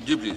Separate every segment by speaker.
Speaker 1: جی please.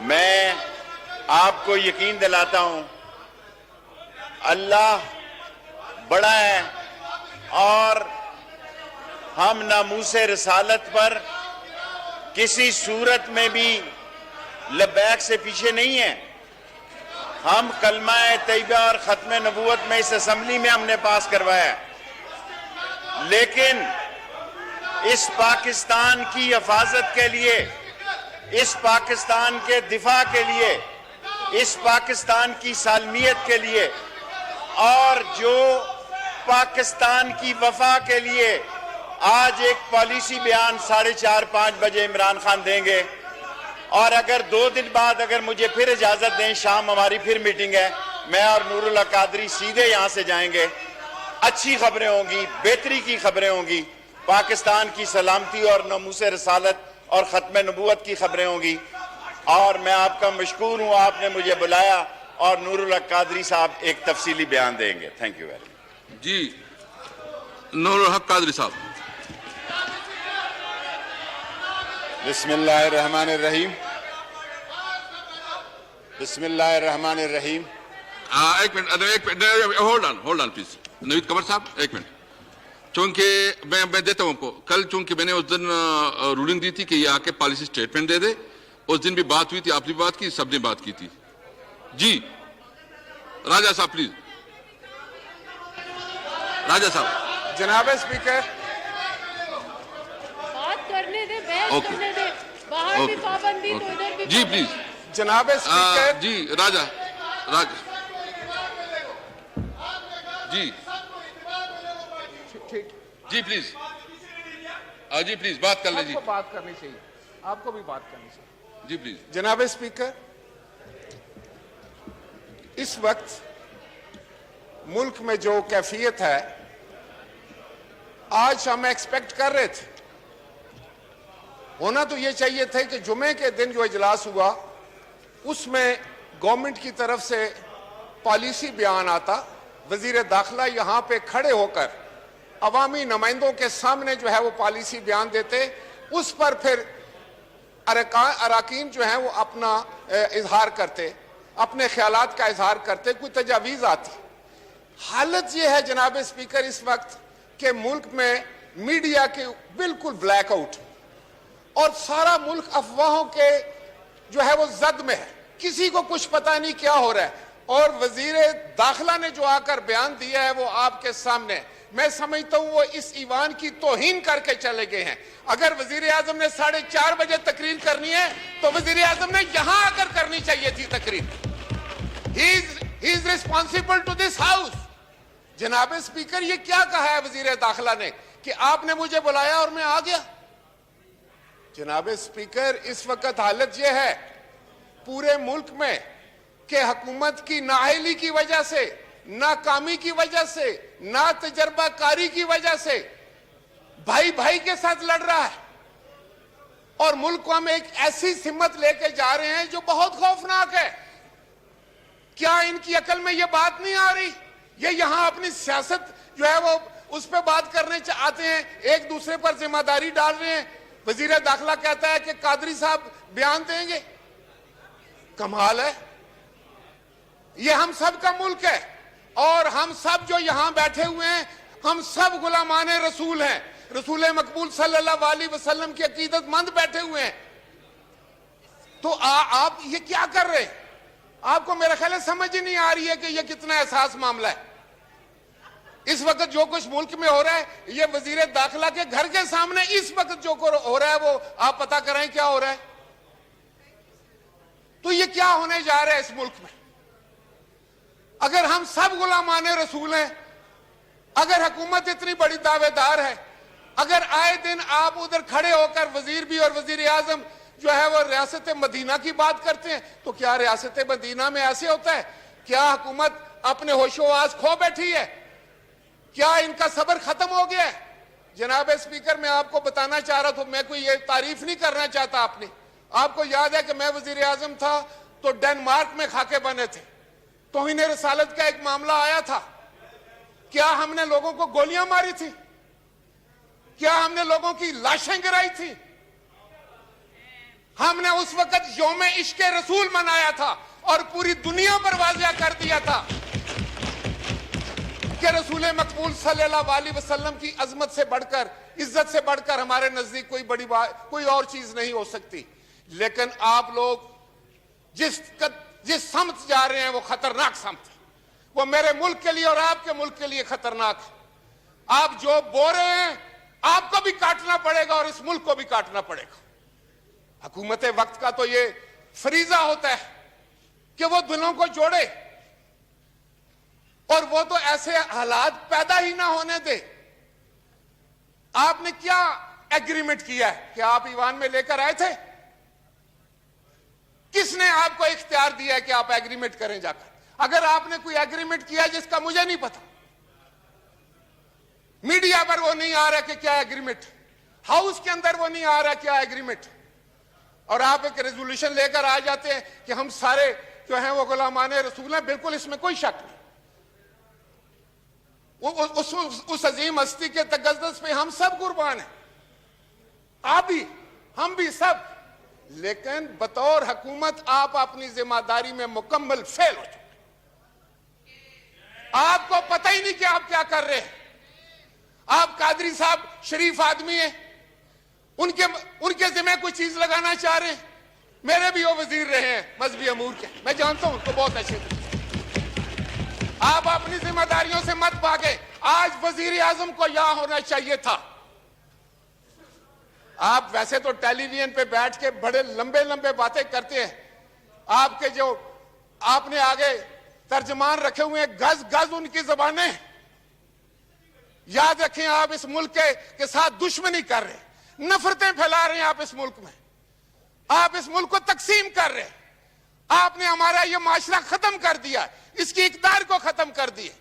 Speaker 2: میں آپ کو یقین دلاتا ہوں اللہ بڑا ہے اور ہم ناموس رسالت پر کسی صورت میں بھی لبیک سے پیچھے نہیں ہیں. ہم کلمہ طیبہ اور ختم نبوت میں اس اسمبلی میں ہم نے پاس کروایا ہے، لیکن اس پاکستان کی حفاظت کے لیے، اس پاکستان کے دفاع کے لیے، اس پاکستان کی سالمیت کے لیے اور جو پاکستان کی وفا کے لیے آج ایک پالیسی بیان 4:30-5 بجے عمران خان دیں گے. اور اگر 2 دن بعد اگر مجھے پھر اجازت دیں، شام ہماری پھر میٹنگ ہے، میں اور نور اللہ قادری سیدھے یہاں سے جائیں گے. اچھی خبریں ہوں گی، بہتری کی خبریں ہوں گی، پاکستان کی سلامتی اور ناموس رسالت اور ختم نبوت کی خبریں ہوں گی. اور میں آپ کا مشکور ہوں، آپ نے مجھے بلایا اور نور اللہ قادری صاحب ایک تفصیلی بیان دیں گے. Thank you very much.
Speaker 1: جی نور الحق قادری صاحب.
Speaker 3: بسم اللہ الرحمن الرحیم. بسم اللہ الرحمن الرحیم.
Speaker 1: ایک منٹ ہولڈ آن پلیز. نوید قمر صاحب ایک منٹ. چونکہ میں دیتا ہوں آپ کو، کل چونکہ میں نے اس دن رولنگ دی تھی کہ یہ آ کے پالیسی سٹیٹمنٹ دے دے. اس دن بھی بات ہوئی تھی، آپ نے بات کی، سب نے بات کی تھی. جی راجہ صاحب پلیز. راجہ صاحب.
Speaker 3: جناب اسپیکر،
Speaker 4: بات کرنے دے، بحث کرنے دے، باہر بھی پابندی تو ادھر بھی.
Speaker 1: جی پلیز.
Speaker 3: جناب اسپیکر.
Speaker 1: جی راجہ جی جی پلیز. جی پلیز بات کر لیں. جی
Speaker 3: بات کرنی چاہیے، آپ کو بھی بات کرنی چاہیے.
Speaker 1: جی پلیز.
Speaker 3: جناب اسپیکر، اس وقت ملک میں جو کیفیت ہے، آج ہم ایکسپیکٹ کر رہے تھے، ہونا تو یہ چاہیے تھے کہ جمعے کے دن جو اجلاس ہوا اس میں گورنمنٹ کی طرف سے پالیسی بیان آتا، وزیر داخلہ یہاں پہ کھڑے ہو کر عوامی نمائندوں کے سامنے جو ہے وہ پالیسی بیان دیتے، اس پر پھر اراکین جو ہیں وہ اپنا اظہار کرتے، اپنے خیالات کا اظہار کرتے، کوئی تجاویز آتی. حالت یہ ہے جناب اسپیکر اس وقت کہ ملک میں میڈیا کے بالکل بلیک آؤٹ اور سارا ملک افواہوں کے جو ہے وہ زد میں ہے، کسی کو کچھ پتہ نہیں کیا ہو رہا ہے. اور وزیر داخلہ نے جو آ کر بیان دیا ہے وہ آپ کے سامنے، میں سمجھتا ہوں وہ اس ایوان کی توہین کر کے چلے گئے ہیں. اگر وزیر اعظم نے 4:30 بجے تقریر کرنی ہے تو وزیر اعظم نے یہاں آ کر کرنی چاہیے تھی تقریر. He is responsible to this house. جناب اسپیکر، یہ کیا کہا ہے وزیر داخلہ نے کہ آپ نے مجھے بلایا اور میں آ گیا؟ جناب اسپیکر، اس وقت حالت یہ ہے پورے ملک میں کہ حکومت کی نااہلی کی وجہ سے، ناکامی کی وجہ سے، نا تجربہ کاری کی وجہ سے بھائی بھائی کے ساتھ لڑ رہا ہے. اور ملک کو ہم ایک ایسی سمت لے کے جا رہے ہیں جو بہت خوفناک ہے. کیا ان کی عقل میں یہ بات نہیں آ رہی؟ یہ یہاں اپنی سیاست جو ہے وہ اس پہ بات کرنے آتے ہیں، ایک دوسرے پر ذمہ داری ڈال رہے ہیں. وزیر داخلہ کہتا ہے کہ قادری صاحب بیان دیں گے. کمال ہے. یہ ہم سب کا ملک ہے اور ہم سب جو یہاں بیٹھے ہوئے ہیں ہم سب غلامان رسول ہیں. رسول مقبول صلی اللہ علیہ وسلم کی عقیدت مند بیٹھے ہوئے ہیں. تو آپ یہ کیا کر رہے ہیں؟ آپ کو میرا خیال ہے سمجھ ہی نہیں آ رہی ہے کہ یہ کتنا احساس معاملہ ہے. اس وقت جو کچھ ملک میں ہو رہا ہے، یہ وزیر داخلہ کے گھر کے سامنے اس وقت جو ہو رہا ہے وہ آپ پتہ کریں کیا ہو رہا ہے. تو یہ کیا ہونے جا رہا ہے اس ملک میں؟ اگر ہم سب غلامان رسول ہیں، اگر حکومت اتنی بڑی دعوے دار ہے، اگر آئے دن آپ ادھر کھڑے ہو کر وزیر بھی اور وزیر اعظم جو ہے وہ ریاست مدینہ کی بات کرتے ہیں، تو کیا ریاست مدینہ میں ایسے ہوتا ہے؟ کیا حکومت اپنے ہوش و آواز کھو بیٹھی ہے؟ کیا ان کا صبر ختم ہو گیا ہے؟ جناب اسپیکر، میں آپ کو بتانا چاہ رہا تھا، میں کوئی یہ تعریف نہیں کرنا چاہتا آپ نے. آپ کو یاد ہے کہ میں وزیر اعظم تھا تو ڈنمارک میں خاکے بنے تھے، توہین رسالت کا ایک معاملہ آیا تھا. کیا ہم نے لوگوں کو گولیاں ماری تھی؟ کیا ہم نے لوگوں کی لاشیں گرائی تھی؟ ہم نے اس وقت یوم عشق رسول منایا تھا اور پوری دنیا پر واضح کر دیا تھا کہ رسول مقبول صلی اللہ علیہ وسلم کی عظمت سے بڑھ کر، عزت سے بڑھ کر ہمارے نزدیک کوئی بڑی بات، کوئی اور چیز نہیں ہو سکتی. لیکن آپ لوگ جس سمت جا رہے ہیں وہ خطرناک سمت ہے. وہ میرے ملک کے لیے اور آپ کے ملک کے لیے خطرناک ہے. آپ جو بو رہے ہیں آپ کو بھی کاٹنا پڑے گا اور اس ملک کو بھی کاٹنا پڑے گا. حکومت وقت کا تو یہ فریضہ ہوتا ہے کہ وہ دلوں کو جوڑے، اور وہ تو ایسے حالات پیدا ہی نہ ہونے دے. آپ نے کیا ایگریمنٹ کیا ہے کہ آپ ایوان میں لے کر آئے تھے؟ کس نے آپ کو اختیار دیا ہے کہ آپ ایگریمنٹ کریں جا کر؟ اگر آپ نے کوئی ایگریمنٹ کیا جس کا مجھے نہیں پتا، میڈیا پر وہ نہیں آ رہا کہ کیا ایگریمنٹ، ہاؤس کے اندر وہ نہیں آ رہا کیا ایگریمنٹ، اور آپ ایک ریزولوشن لے کر آ جاتے ہیں کہ ہم سارے جو ہیں وہ غلامان رسول ہیں. بالکل اس میں کوئی شک نہیں. اس عظیم ہستی کے تقدس پہ ہم سب قربان ہیں، آپ بھی، ہم بھی سب. لیکن بطور حکومت آپ اپنی ذمہ داری میں مکمل فیل ہو چکے. آپ کو پتہ ہی نہیں کہ آپ کیا کر رہے ہیں. آپ قادری صاحب شریف آدمی ہیں، ان کے ذمہ کوئی چیز لگانا چاہ رہے ہیں. میرے بھی وہ وزیر رہے ہیں مذہبی امور کے، میں جانتا ہوں ان کو بہت اچھے طریقے. آپ اپنی ذمہ داریوں سے مت بھاگے. آج وزیر اعظم کو یہاں ہونا چاہیے تھا. آپ ویسے تو ٹیلی ویژن پہ بیٹھ کے بڑے لمبے لمبے باتیں کرتے ہیں. آپ کے جو آپ نے آگے ترجمان رکھے ہوئے ہیں، گز گز ان کی زبانیں. یاد رکھیں آپ اس ملک کے ساتھ دشمنی کر رہے ہیں، نفرتیں پھیلا رہے ہیں. آپ اس ملک میں، آپ اس ملک کو تقسیم کر رہے ہیں. آپ نے ہمارا یہ معاشرہ ختم کر دیا، اس کی اقدار کو ختم کر دیا.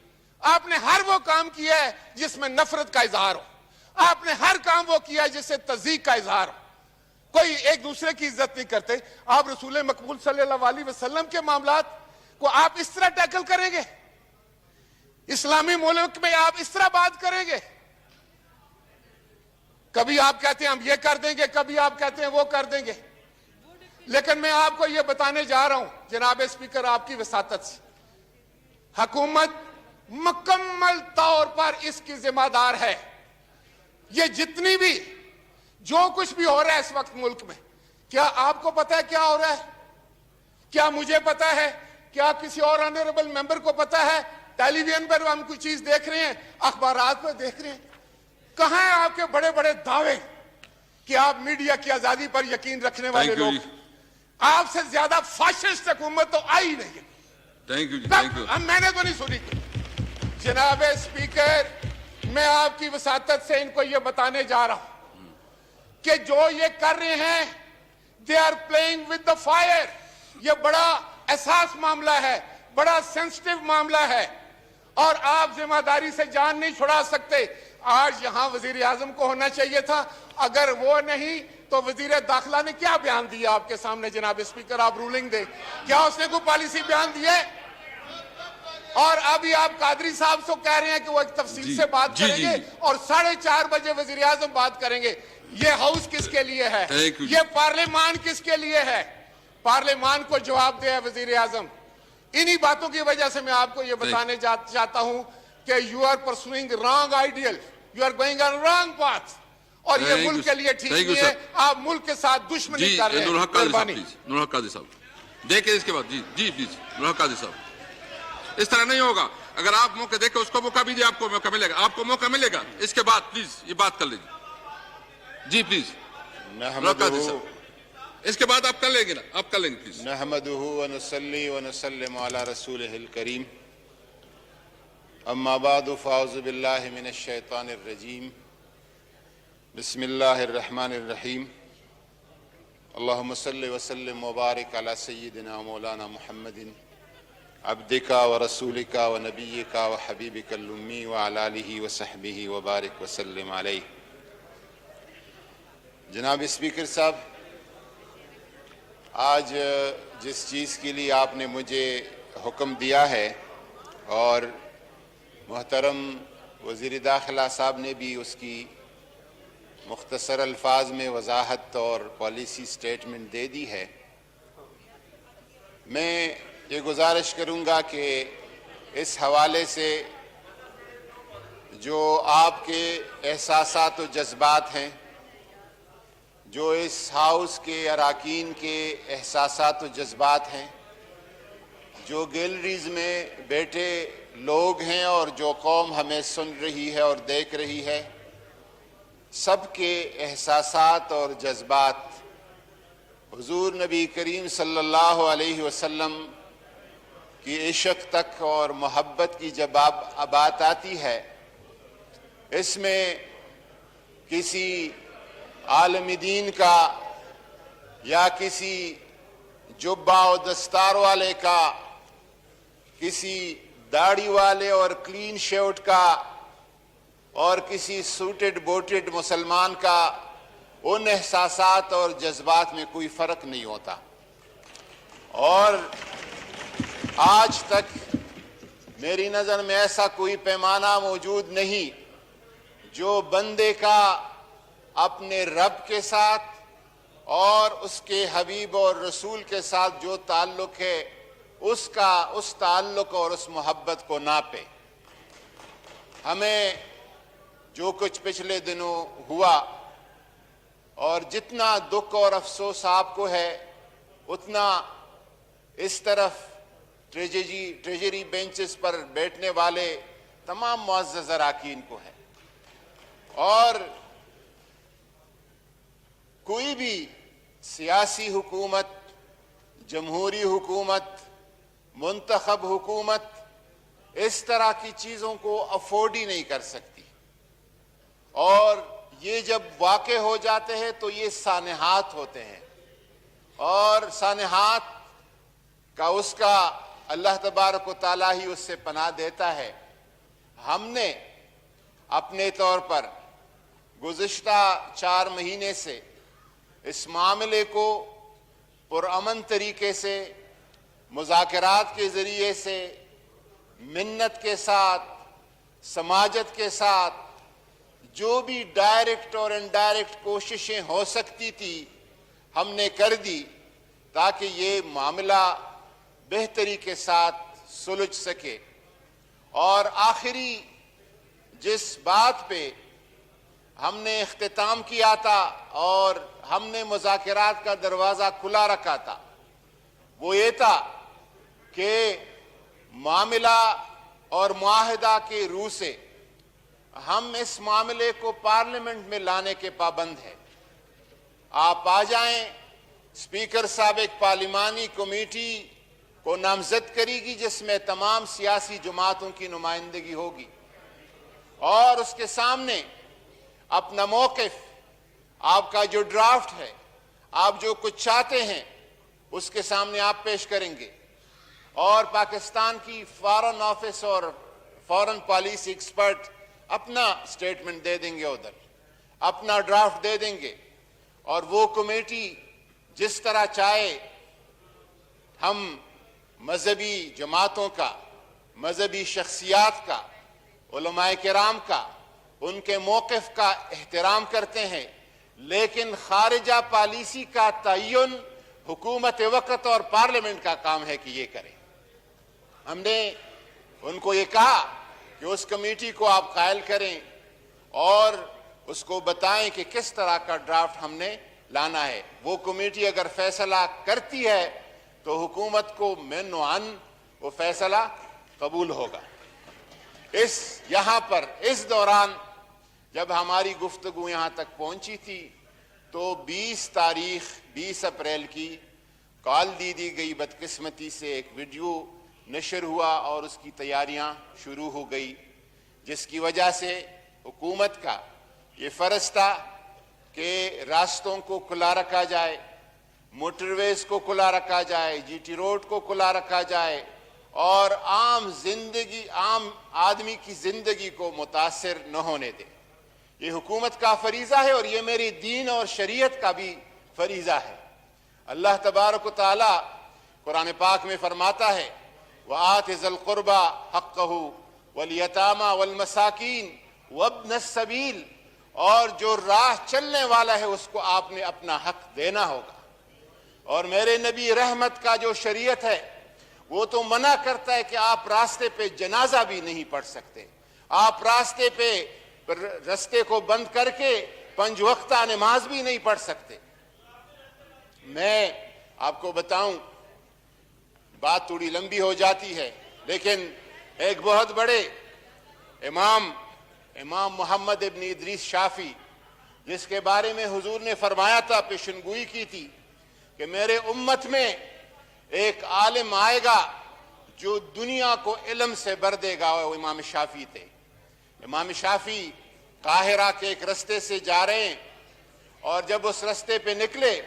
Speaker 3: آپ نے ہر وہ کام کیا ہے جس میں نفرت کا اظہار ہو. آپ نے ہر کام وہ کیا ہے جس سے تضییق کا اظہار ہو. کوئی ایک دوسرے کی عزت نہیں کرتے. آپ رسول مقبول صلی اللہ علیہ وسلم کے معاملات کو آپ اس طرح ٹیکل کریں گے؟ اسلامی ملک میں آپ اس طرح بات کریں گے؟ کبھی آپ کہتے ہیں ہم یہ کر دیں گے، کبھی آپ کہتے ہیں وہ کر دیں گے. لیکن میں آپ کو یہ بتانے جا رہا ہوں جناب اسپیکر، آپ کی وساطت سے، حکومت مکمل طور پر اس کی ذمہ دار ہے. یہ جتنی بھی جو کچھ بھی ہو رہا ہے اس وقت ملک میں، کیا آپ کو پتا ہے کیا ہو رہا ہے؟ کیا مجھے پتا ہے؟ کیا کسی اور آنریبل ممبر کو پتا ہے؟ ٹیلی ویژن پر ہم کوئی چیز دیکھ رہے ہیں، اخبارات پر دیکھ رہے ہیں. کہاں ہیں آپ کے بڑے بڑے دعوے کہ آپ میڈیا کی آزادی پر یقین رکھنے والے لوگ؟ آپ سے زیادہ فاشسٹ حکومت تو آئی نہیں. میں نے تو نہیں سنی. جناب اسپیکر، میں آپ کی وساطت سے ان کو یہ بتانے جا رہا ہوں کہ جو یہ کر رہے ہیں they are playing with the fire. یہ بڑا احساس معاملہ ہے، بڑا سینسٹیو معاملہ ہے، اور آپ ذمہ داری سے جان نہیں چھڑا سکتے. آج یہاں وزیر اعظم کو ہونا چاہیے تھا. اگر وہ نہیں تو وزیر داخلہ نے کیا بیان دیا آپ کے سامنے؟ جناب اسپیکر آپ رولنگ دیں. کیا اس نے کوئی پالیسی بیان دی ہے؟ اور ابھی آپ قادری صاحب سے کہہ رہے ہیں کہ وہ ایک تفصیل سے بات کریں گے اور 4:30 بجے وزیر اعظم بات کریں گے. یہ ہاؤس کس کے لیے ہے؟ یہ پارلیمان کس کے لیے ہے؟ پارلیمان کو جواب دے وزیر اعظم. انہی باتوں کی وجہ سے میں آپ کو یہ بتانے چاہتا ہوں کہ you are pursuing wrong ideal, you are going on wrong path, اور یہ ملک کے لیے ٹھیک نہیں ہے. آپ ملک کے ساتھ دشمنی کر رہے ہیں.
Speaker 1: نور حق قاضی صاحب دیکھیں اس کے بعد. جی پلیز نور حق قاضی صاحب، اس طرح نہیں ہوگا. اگر آپ موقع دیکھیں اس کو موقع بھی دیں، آپ کو موقع ملے گا، آپ کو موقع ملے گا. اس کے بعد پلیز یہ بات کر لیجیے. جی پلیز نور حق قاضی صاحب، اس کے بعد آپ کر لیں گے نا، آپ کر لیں گے پلیز.
Speaker 2: نحمده ونصلي ونسلم على رسوله الكريم اما بعد فاعوذ بالله من الشيطان الرجيم بسم الله الرحمن الرحيم اللهم صل وسلم وبارك على سيدنا مولانا محمد عبدك ورسولك ونبيك وحبيبك الأمي وعلى آله وصحبه وبارك وسلم عليه. جناب اسپیکر صاحب، آج جس چیز کے لیے آپ نے مجھے حکم دیا ہے، اور محترم وزیر داخلہ صاحب نے بھی اس کی
Speaker 5: مختصر الفاظ میں وضاحت اور پالیسی سٹیٹمنٹ دے دی ہے. میں یہ گزارش کروں گا کہ اس حوالے سے جو آپ کے احساسات و جذبات ہیں، جو اس ہاؤس کے اراکین کے احساسات و جذبات ہیں، جو گیلریز میں بیٹھے لوگ ہیں اور جو قوم ہمیں سن رہی ہے اور دیکھ رہی ہے، سب کے احساسات اور جذبات حضور نبی کریم صلی اللہ علیہ وسلم کی عشق تک اور محبت کی جب بات آتی ہے، اس میں کسی عالم دین کا یا کسی جبہ و دستار والے کا، کسی داڑھی والے اور کلین شیوٹ کا اور کسی سوٹڈ بوٹڈ مسلمان کا ان احساسات اور جذبات میں کوئی فرق نہیں ہوتا. اور آج تک میری نظر میں ایسا کوئی پیمانہ موجود نہیں جو بندے کا اپنے رب کے ساتھ اور اس کے حبیب اور رسول کے ساتھ جو تعلق ہے اس تعلق اور اس محبت کو ناپے. ہمیں جو کچھ پچھلے دنوں ہوا اور جتنا دکھ اور افسوس آپ کو ہے، اتنا اس طرف ٹریجری بینچز پر بیٹھنے والے تمام معزز اراکین کو ہے. اور کوئی بھی سیاسی حکومت، جمہوری حکومت، منتخب حکومت اس طرح کی چیزوں کو افورڈ ہی نہیں کر سکتی. اور یہ جب واقع ہو جاتے ہیں تو یہ سانحات ہوتے ہیں، اور سانحات کا اس کا اللہ تبارک و تعالیٰ ہی اس سے پناہ دیتا ہے. ہم نے اپنے طور پر گزشتہ 4 مہینے سے اس معاملے کو پرامن طریقے سے، مذاکرات کے ذریعے سے، منت کے ساتھ، سماجت کے ساتھ، جو بھی ڈائریکٹ اور انڈائریکٹ کوششیں ہو سکتی تھی ہم نے کر دی تاکہ یہ معاملہ بہتری کے ساتھ سلجھ سکے. اور آخری جس بات پہ ہم نے اختتام کیا تھا اور ہم نے مذاکرات کا دروازہ کھلا رکھا تھا، وہ یہ تھا کہ معاملہ اور معاہدہ کے روح سے ہم اس معاملے کو پارلیمنٹ میں لانے کے پابند ہیں. آپ آ جائیں، اسپیکر صاحب ایک پارلیمانی کمیٹی کو نامزد کرے گی جس میں تمام سیاسی جماعتوں کی نمائندگی ہوگی، اور اس کے سامنے اپنا موقف، آپ کا جو ڈرافٹ ہے، آپ جو کچھ چاہتے ہیں، اس کے سامنے آپ پیش کریں گے. اور پاکستان کی فارن آفس اور فارن پالیسی ایکسپرٹ اپنا سٹیٹمنٹ دے دیں گے، ادھر اپنا ڈرافٹ دے دیں گے. اور وہ کمیٹی جس طرح چاہے، ہم مذہبی جماعتوں کا، مذہبی شخصیات کا، علماء کرام کا، ان کے موقف کا احترام کرتے ہیں، لیکن خارجہ پالیسی کا تعین حکومت وقت اور پارلیمنٹ کا کام ہے کہ یہ کریں. ہم نے ان کو یہ کہا کہ اس کمیٹی کو آپ قائل کریں اور اس کو بتائیں کہ کس طرح کا ڈرافٹ ہم نے لانا ہے. وہ کمیٹی اگر فیصلہ کرتی ہے تو حکومت کو من و عن وہ فیصلہ قبول ہوگا. یہاں پر اس دوران جب ہماری گفتگو یہاں تک پہنچی تھی تو 20 اپریل کی کال دی گئی. بدقسمتی سے ایک ویڈیو نشر ہوا اور اس کی تیاریاں شروع ہو گئی، جس کی وجہ سے حکومت کا یہ فرض تھا کہ راستوں کو کھلا رکھا جائے، موٹر ویز کو کھلا رکھا جائے، جی ٹی روڈ کو کھلا رکھا جائے، اور عام آدمی کی زندگی کو متاثر نہ ہونے دے. یہ حکومت کا فریضہ ہے اور یہ میری دین اور شریعت کا بھی فریضہ ہے. اللہ تبارک و تعالی قرآن پاک میں فرماتا ہے وَآتِ ذَا الْقُرْبَى حَقَّهُ وَالْيَتَامَى وَالْمَسَاكِينَ وَابْنَ السَّبِيلِ. اور جو راہ چلنے والا ہے اس کو آپ نے اپنا حق دینا ہوگا. اور میرے نبی رحمت کا جو شریعت ہے وہ تو منع کرتا ہے کہ آپ راستے پہ جنازہ بھی نہیں پڑھ سکتے. آپ راستے پہ راستے کو بند کر کے 5 وقتہ نماز بھی نہیں پڑھ سکتے. میں آپ کو بتاؤں، بات تھوڑی لمبی ہو جاتی ہے، لیکن ایک بہت بڑے امام محمد ابن ادریس شافعی، جس کے بارے میں حضور نے فرمایا تھا، پیشنگوئی کی تھی کہ میرے امت میں ایک عالم آئے گا جو دنیا کو علم سے بھر دے گا، وہ امام شافعی تھے. امام شافعی قاہرہ کے ایک رستے سے جا رہے ہیں، اور جب اس رستے پہ نکلے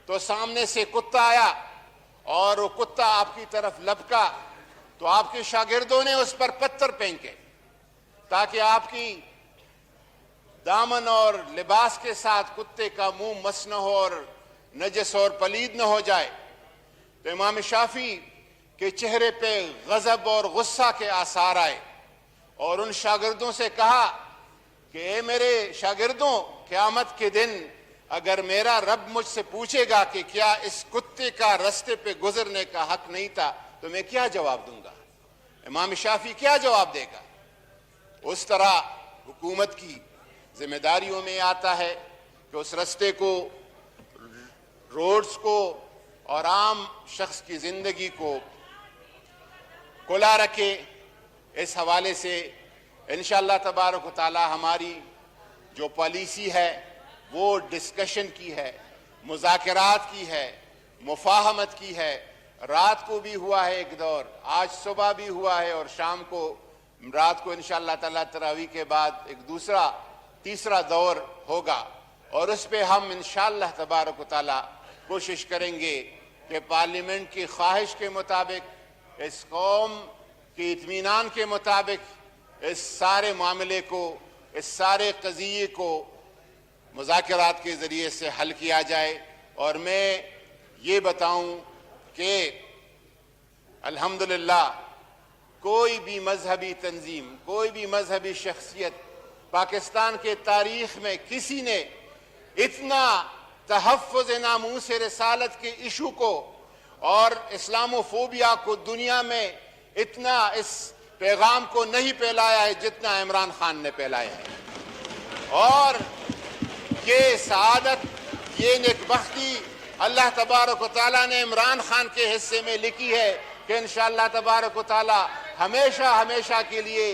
Speaker 5: تو سامنے سے کتا آیا اور وہ کتا آپ کی طرف لپکا، تو آپ کے شاگردوں نے اس پر پتھر پھینکے تاکہ آپ کی دامن اور لباس کے ساتھ کتے کا منہ مس نہ ہو اور نجس اور پلید نہ ہو جائے. تو امام شافعی کے چہرے پہ غضب اور غصہ کے آثار آئے اور ان شاگردوں سے کہا کہ اے میرے شاگردوں، قیامت کے دن اگر میرا رب مجھ سے پوچھے گا کہ کیا اس کتے کا رستے پہ گزرنے کا حق نہیں تھا تو میں کیا جواب دوں گا؟ امام شافعی کیا جواب دے گا؟ اس طرح حکومت کی ذمہ داریوں میں آتا ہے کہ اس رستے کو، روڈز کو اور عام شخص کی زندگی کو کھلا رکھے. اس حوالے سے انشاءاللہ تبارک و تعالی ہماری جو پالیسی ہے وہ ڈسکشن کی ہے، مذاکرات کی ہے، مفاہمت کی ہے. رات کو بھی ہوا ہے ایک دور، آج صبح بھی ہوا ہے، اور شام کو، رات کو انشاءاللہ تعالی تراویح کے بعد ایک تیسرا دور ہوگا، اور اس پہ ہم انشاءاللہ تبارک و تعالی کوشش کریں گے کہ پارلیمنٹ کی خواہش کے مطابق، اس قوم کی اطمینان کے مطابق اس سارے معاملے کو، اس سارے قضیے کو مذاکرات کے ذریعے سے حل کیا جائے. اور میں یہ بتاؤں کہ الحمدللہ کوئی بھی مذہبی تنظیم، کوئی بھی مذہبی شخصیت پاکستان کے تاریخ میں کسی نے اتنا تحفظ ناموس رسالت کے ایشو کو اور اسلاموفوبیا کو دنیا میں اتنا اس پیغام کو نہیں پھیلایا ہے جتنا عمران خان نے پھیلایا ہے. اور یہ سعادت، یہ نیکبختی اللہ تبارک و تعالیٰ نے عمران خان کے حصے میں لکھی ہے کہ انشاءاللہ تبارک و تعالیٰ ہمیشہ کے لیے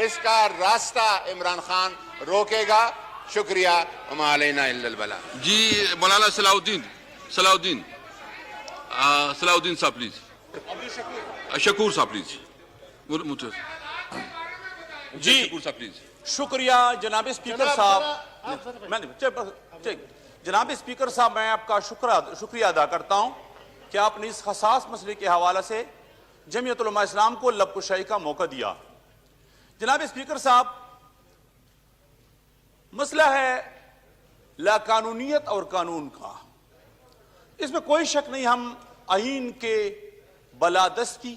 Speaker 5: اس کا راستہ عمران خان روکے گا. شکریہ. وما علینا الا البلاغ.
Speaker 1: جی مولانا صلاح الدین صاحب پلیز. شکور صاحب پلیز.
Speaker 6: جی
Speaker 1: شکور صاحب پلیز.
Speaker 6: شکریہ جناب اسپیکر صاحب. جناب اسپیکر صاحب، میں آپ کا شکریہ ادا کرتا ہوں کہ آپ نے اس حساس مسئلے کے حوالے سے جمعیت علماء اسلام کو لب کشائی کا موقع دیا. جناب اسپیکر صاحب، مسئلہ ہے لا قانونیت اور قانون کا. اس میں کوئی شک نہیں، ہم آئین کے بالادستی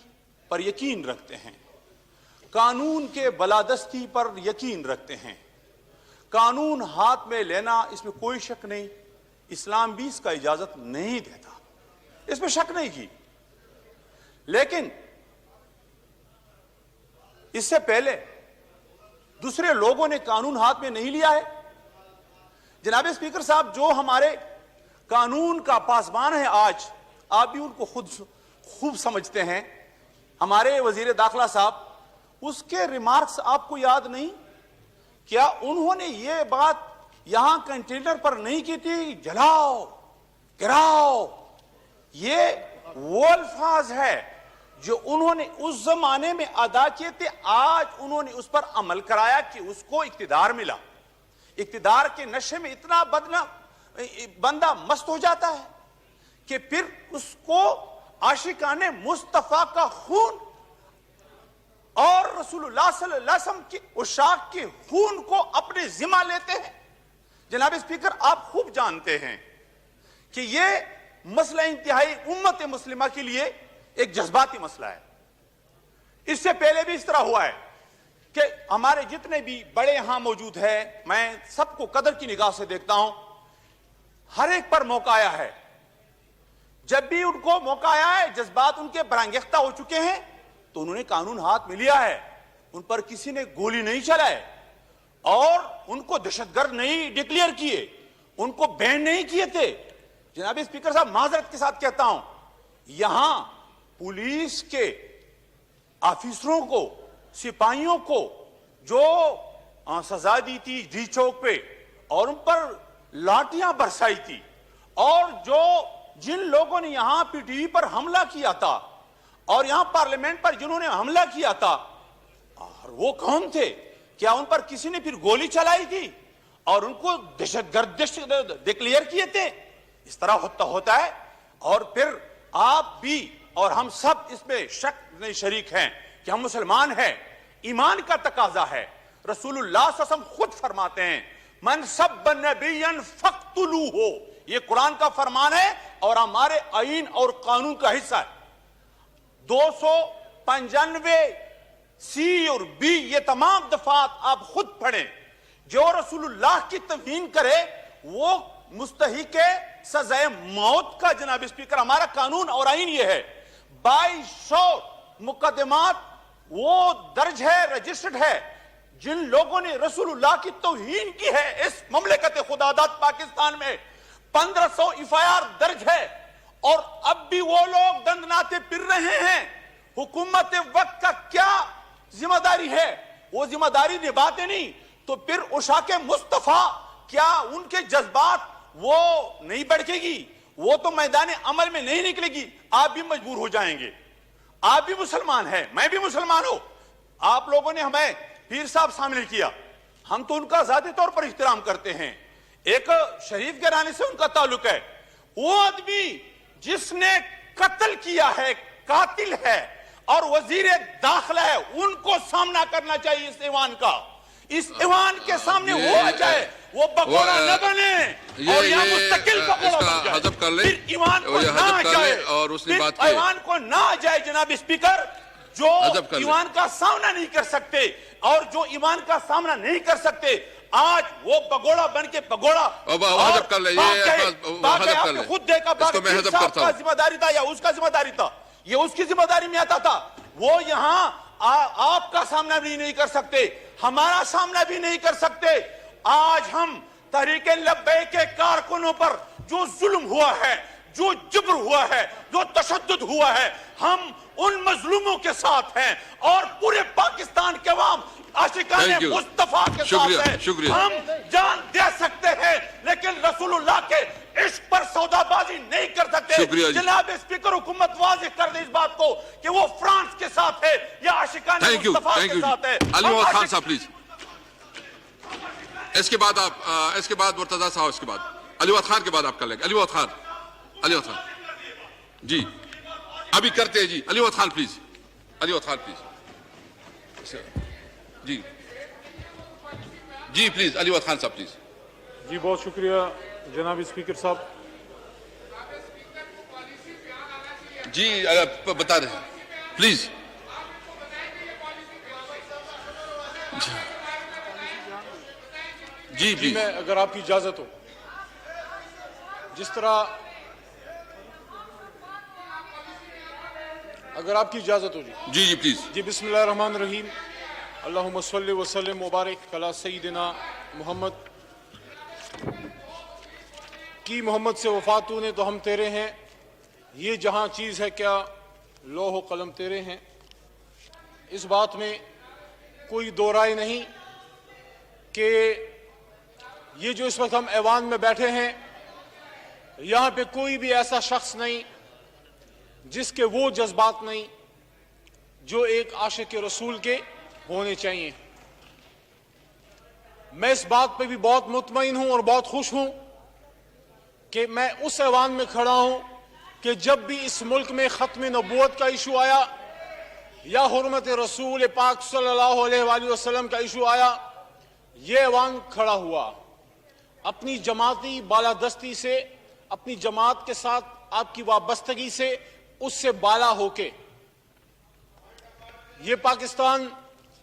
Speaker 6: پر یقین رکھتے ہیں، قانون کے بالادستی پر یقین رکھتے ہیں. قانون ہاتھ میں لینا، اس میں کوئی شک نہیں، اسلام بھی اس کا اجازت نہیں دیتا، اس میں شک نہیں کی. لیکن اس سے پہلے دوسرے لوگوں نے قانون ہاتھ میں نہیں لیا ہے. جناب اسپیکر صاحب، جو ہمارے قانون کا پاسبان ہے آج، آپ بھی ان کو خوب سمجھتے ہیں، ہمارے وزیر داخلہ صاحب، اس کے ریمارکس آپ کو یاد نہیں؟ کیا انہوں نے یہ بات یہاں کنٹینر پر نہیں کی تھی، جلاؤ گراؤ؟ یہ وہ الفاظ ہے جو انہوں نے اس زمانے میں ادا کیے تھے. آج انہوں نے اس پر عمل کرایا کہ اس کو اقتدار ملا. اقتدار کے نشے میں اتنا بندہ مست ہو جاتا ہے کہ پھر اس کو عاشقان مصطفیٰ کا خون اور رسول اللہ صلی اللہ علیہ وسلم کی عشاق کے خون کو اپنے ذمہ لیتے ہیں. جناب اسپیکر، آپ خوب جانتے ہیں کہ یہ مسئلہ انتہائی امت مسلمہ کے لیے ایک جذباتی مسئلہ ہے. اس سے پہلے بھی اس طرح ہوا ہے کہ ہمارے جتنے بھی بڑے یہاں موجود ہیں، میں سب کو قدر کی نگاہ سے دیکھتا ہوں، ہر ایک پر موقع آیا ہے. جب بھی ان کو موقع آیا ہے، جذبات ان کے برانگیختہ ہو چکے ہیں، تو انہوں نے قانون ہاتھ میں لیا ہے. ان پر کسی نے گولی نہیں چلائے اور ان کو دہشت گرد نہیں ڈکلیئر کیے، ان کو بین نہیں کیے تھے. جناب اسپیکر صاحب، معذرت کے ساتھ کہتا ہوں، یہاں پولیس کے آفیسروں کو، سپاہیوں کو جو سزا دی تھی ڈی چوک پہ اور ان پر لاٹیاں برسائی تھی، اور جو جن لوگوں نے یہاں پی ٹی وی پر حملہ کیا تھا اور یہاں پارلیمنٹ پر جنہوں نے حملہ کیا تھا، اور وہ کون تھے؟ کیا ان پر کسی نے پھر گولی چلائی تھی اور ان کو دہشت گرد ڈکلیئر کیے تھے؟ اس طرح ہوتا ہے. اور پھر آپ بھی اور ہم سب اس میں شک نہیں شریک ہیں کہ ہم مسلمان ہیں. ایمان کا تقاضا ہے. رسول اللہ صلی اللہ علیہ وسلم خود فرماتے ہیں من سب نبیا فاقتلوہ، یہ قرآن کا فرمان ہے اور ہمارے آئین اور قانون کا حصہ ہے. 295 سی اور بی، یہ تمام دفعات آپ خود پڑھیں. جو رسول اللہ کی توہین کرے وہ مستحق سزائے موت کا. جناب اسپیکر، ہمارا قانون اور آئین یہ ہے. 2200 مقدمات وہ درج ہے، رجسٹرڈ ہے، جن لوگوں نے رسول اللہ کی توہین کی ہے اس مملکت خداداد پاکستان میں. 1500 ایف آئی آر درج ہے، اور اب بھی وہ لوگ دندناتے پھر رہے ہیں. حکومت وقت کا کیا ذمہ داری ہے؟ وہ ذمہ داری نبھاتے نہیں تو پھر عشاق مصطفیٰ کیا ان کے جذبات وہ نہیں بڑھے گی؟ وہ تو میدان عمل میں نہیں نکلے گی. آپ بھی مجبور ہو جائیں گے. آپ بھی مسلمان ہیں، میں بھی مسلمان ہوں. آپ لوگوں نے ہمیں پیر صاحب شامل کیا، ہم تو ان کا ذاتی طور پر احترام کرتے ہیں. ایک شریف گھرانے سے ان کا تعلق ہے. وہ آدمی جس نے قتل کیا ہے، قاتل ہے اور وزیر داخلہ ہے، ان کو سامنا کرنا چاہیے اس ایوان کا. اس ایوان کے سامنے وہ آ جائے، وہ بگوڑا نہ بنے اور یہاں مستقل بگوڑا بن جائے. پھر ایوان کو نہ آ جائے، پھر ایوان کو نہ آ جائے. جناب اسپیکر، جو ایوان کا سامنا نہیں کر سکتے اور جو ایوان کا سامنا نہیں کر سکتے، آج وہ بگوڑا بن کے بگوڑا
Speaker 1: حذف کر لے.
Speaker 6: آپ نے خود دیکھا پیر صاحب کا ذمہ داری تھا یا اس کا ذمہ داری تھا؟ یہ اس کی ذمہ داری میں آتا تھا. وہ یہاں آپ کا سامنا بھی نہیں کر سکتے، ہمارا سامنا بھی نہیں کر سکتے. آج ہم تحریک لبیک کے کارکنوں پر جو ظلم ہوا ہے، جو جبر ہوا ہے، جو تشدد ہوا ہے، ہم ان مظلوموں کے ساتھ ہیں اور پورے پاکستان کے عوام عاشقان مصطفیٰ کے ساتھ ہیں. ہم جان دے سکتے ہیں لیکن رسول اللہ کے عشق پر سودا بازی نہیں کر سکتے. جناب اسپیکر، حکومت واضح کر دے اس بات کو کہ وہ فرانس کے ساتھ ہے یا عاشقان مصطفیٰ کے ساتھ ہے.
Speaker 1: علی محمد خان صاحب پلیز. اس کے بعد آپ، اس کے بعد مرتضی صاحب، اس کے بعد علی محمد خان کے بعد آپ کر لیں گے. علی محمد خان، علی محمد خان جی ابھی کرتے ہیں جی. علی محمد خان پلیز، علی محمد خان پلیز جی جی پلیز. علی محمد خان صاحب پلیز.
Speaker 7: جی بہت شکریہ جناب اسپیکر صاحب.
Speaker 1: جی بتا رہے ہیں پلیز. جی
Speaker 7: جی میں اگر آپ کی اجازت ہو، جس طرح اگر آپ کی اجازت ہو
Speaker 1: جی جی پلیز.
Speaker 7: جی بسم اللہ الرحمن الرحیم. اللہم صلی وسلم مبارک علی سیدنا محمد. کی محمد سے وفات تو نے تو ہم تیرے ہیں، یہ جہاں چیز ہے کیا لوح و قلم تیرے ہیں. اس بات میں کوئی دو رائے نہیں کہ یہ جو اس وقت ہم ایوان میں بیٹھے ہیں، یہاں پہ کوئی بھی ایسا شخص نہیں جس کے وہ جذبات نہیں جو ایک عاشق رسول کے ہونے چاہیے. میں اس بات پہ بھی بہت مطمئن ہوں اور بہت خوش ہوں کہ میں اس ایوان میں کھڑا ہوں کہ جب بھی اس ملک میں ختم نبوت کا ایشو آیا یا حرمت رسول پاک صلی اللہ علیہ وآلہ وسلم کا ایشو آیا، یہ ایوان کھڑا ہوا. اپنی جماعتی بالادستی سے، اپنی جماعت کے ساتھ آپ کی وابستگی سے، اس سے بالا ہو کے یہ Pakistan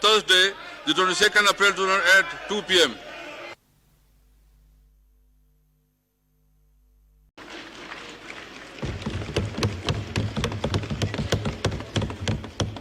Speaker 1: Thursday, the 22nd April 2008 at 2 p.m.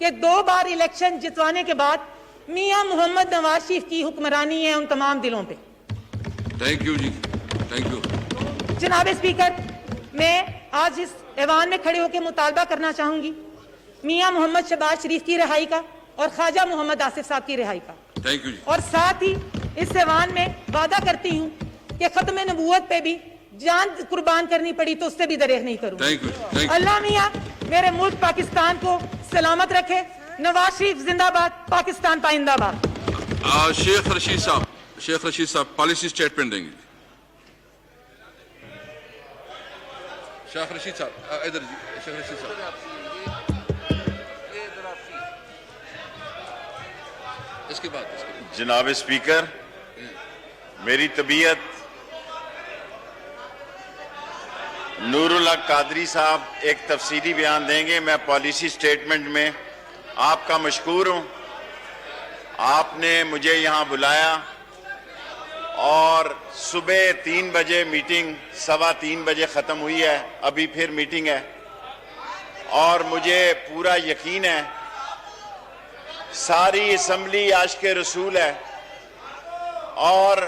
Speaker 8: کہ 2 بار الیکشن جتوانے کے بعد میاں محمد نواز شریف کی حکمرانی ہے ان تمام دلوں پہ.
Speaker 1: تھینک یو جی، تھینک یو.
Speaker 8: جناب اسپیکر، میں آج اس ایوان میں کھڑے ہو کے مطالبہ کرنا چاہوں گی میاں محمد شہباز شریف کی رہائی کا اور خواجہ محمد آصف صاحب کی رہائی کا.
Speaker 1: تھینک یو جی.
Speaker 8: اور ساتھ ہی اس ایوان میں وعدہ کرتی ہوں کہ ختم نبوت پہ بھی جان قربان کرنی پڑی تو اس سے بھی دریغ نہیں کروں.
Speaker 1: Thank you, thank you.
Speaker 8: Allah میاں میرے ملک پاکستان کو سلامت رکھے. نواز شریف زندہ باد، پاکستان پائندہ باد.
Speaker 1: شیخ رشید صاحب پالیسی اسٹیٹمنٹ دیں گے. شیخ رشید صاحب ادھر جی. شیخ رشید صاحب اس کے بعد.
Speaker 2: جناب اسپیکر، میری طبیعت نور اللہ قادری صاحب ایک تفصیلی بیان دیں گے. میں پالیسی سٹیٹمنٹ میں آپ کا مشکور ہوں. آپ نے مجھے یہاں بلایا اور صبح 3 بجے میٹنگ 2:15 بجے ختم ہوئی ہے. ابھی پھر میٹنگ ہے اور مجھے پورا یقین ہے ساری اسمبلی عاشق رسول ہے اور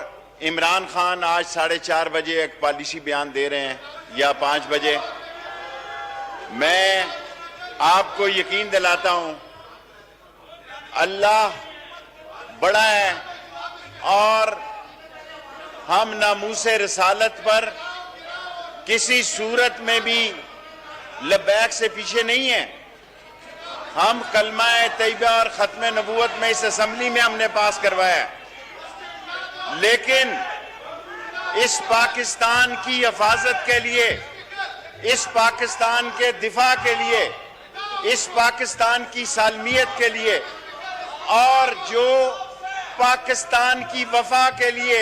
Speaker 2: عمران خان آج 4:30 بجے ایک پالیسی بیان دے رہے ہیں یا 5 بجے. میں آپ کو یقین دلاتا ہوں اللہ بڑا ہے اور ہم ناموس رسالت پر کسی صورت میں بھی لبیک سے پیچھے نہیں ہیں. ہم کلمہ طیبہ اور ختم نبوت میں اس اسمبلی میں ہم نے پاس کروایا ہے، لیکن اس پاکستان کی حفاظت کے لیے، اس پاکستان کے دفاع کے لیے، اس پاکستان کی سالمیت کے لیے اور جو پاکستان کی وفا کے لیے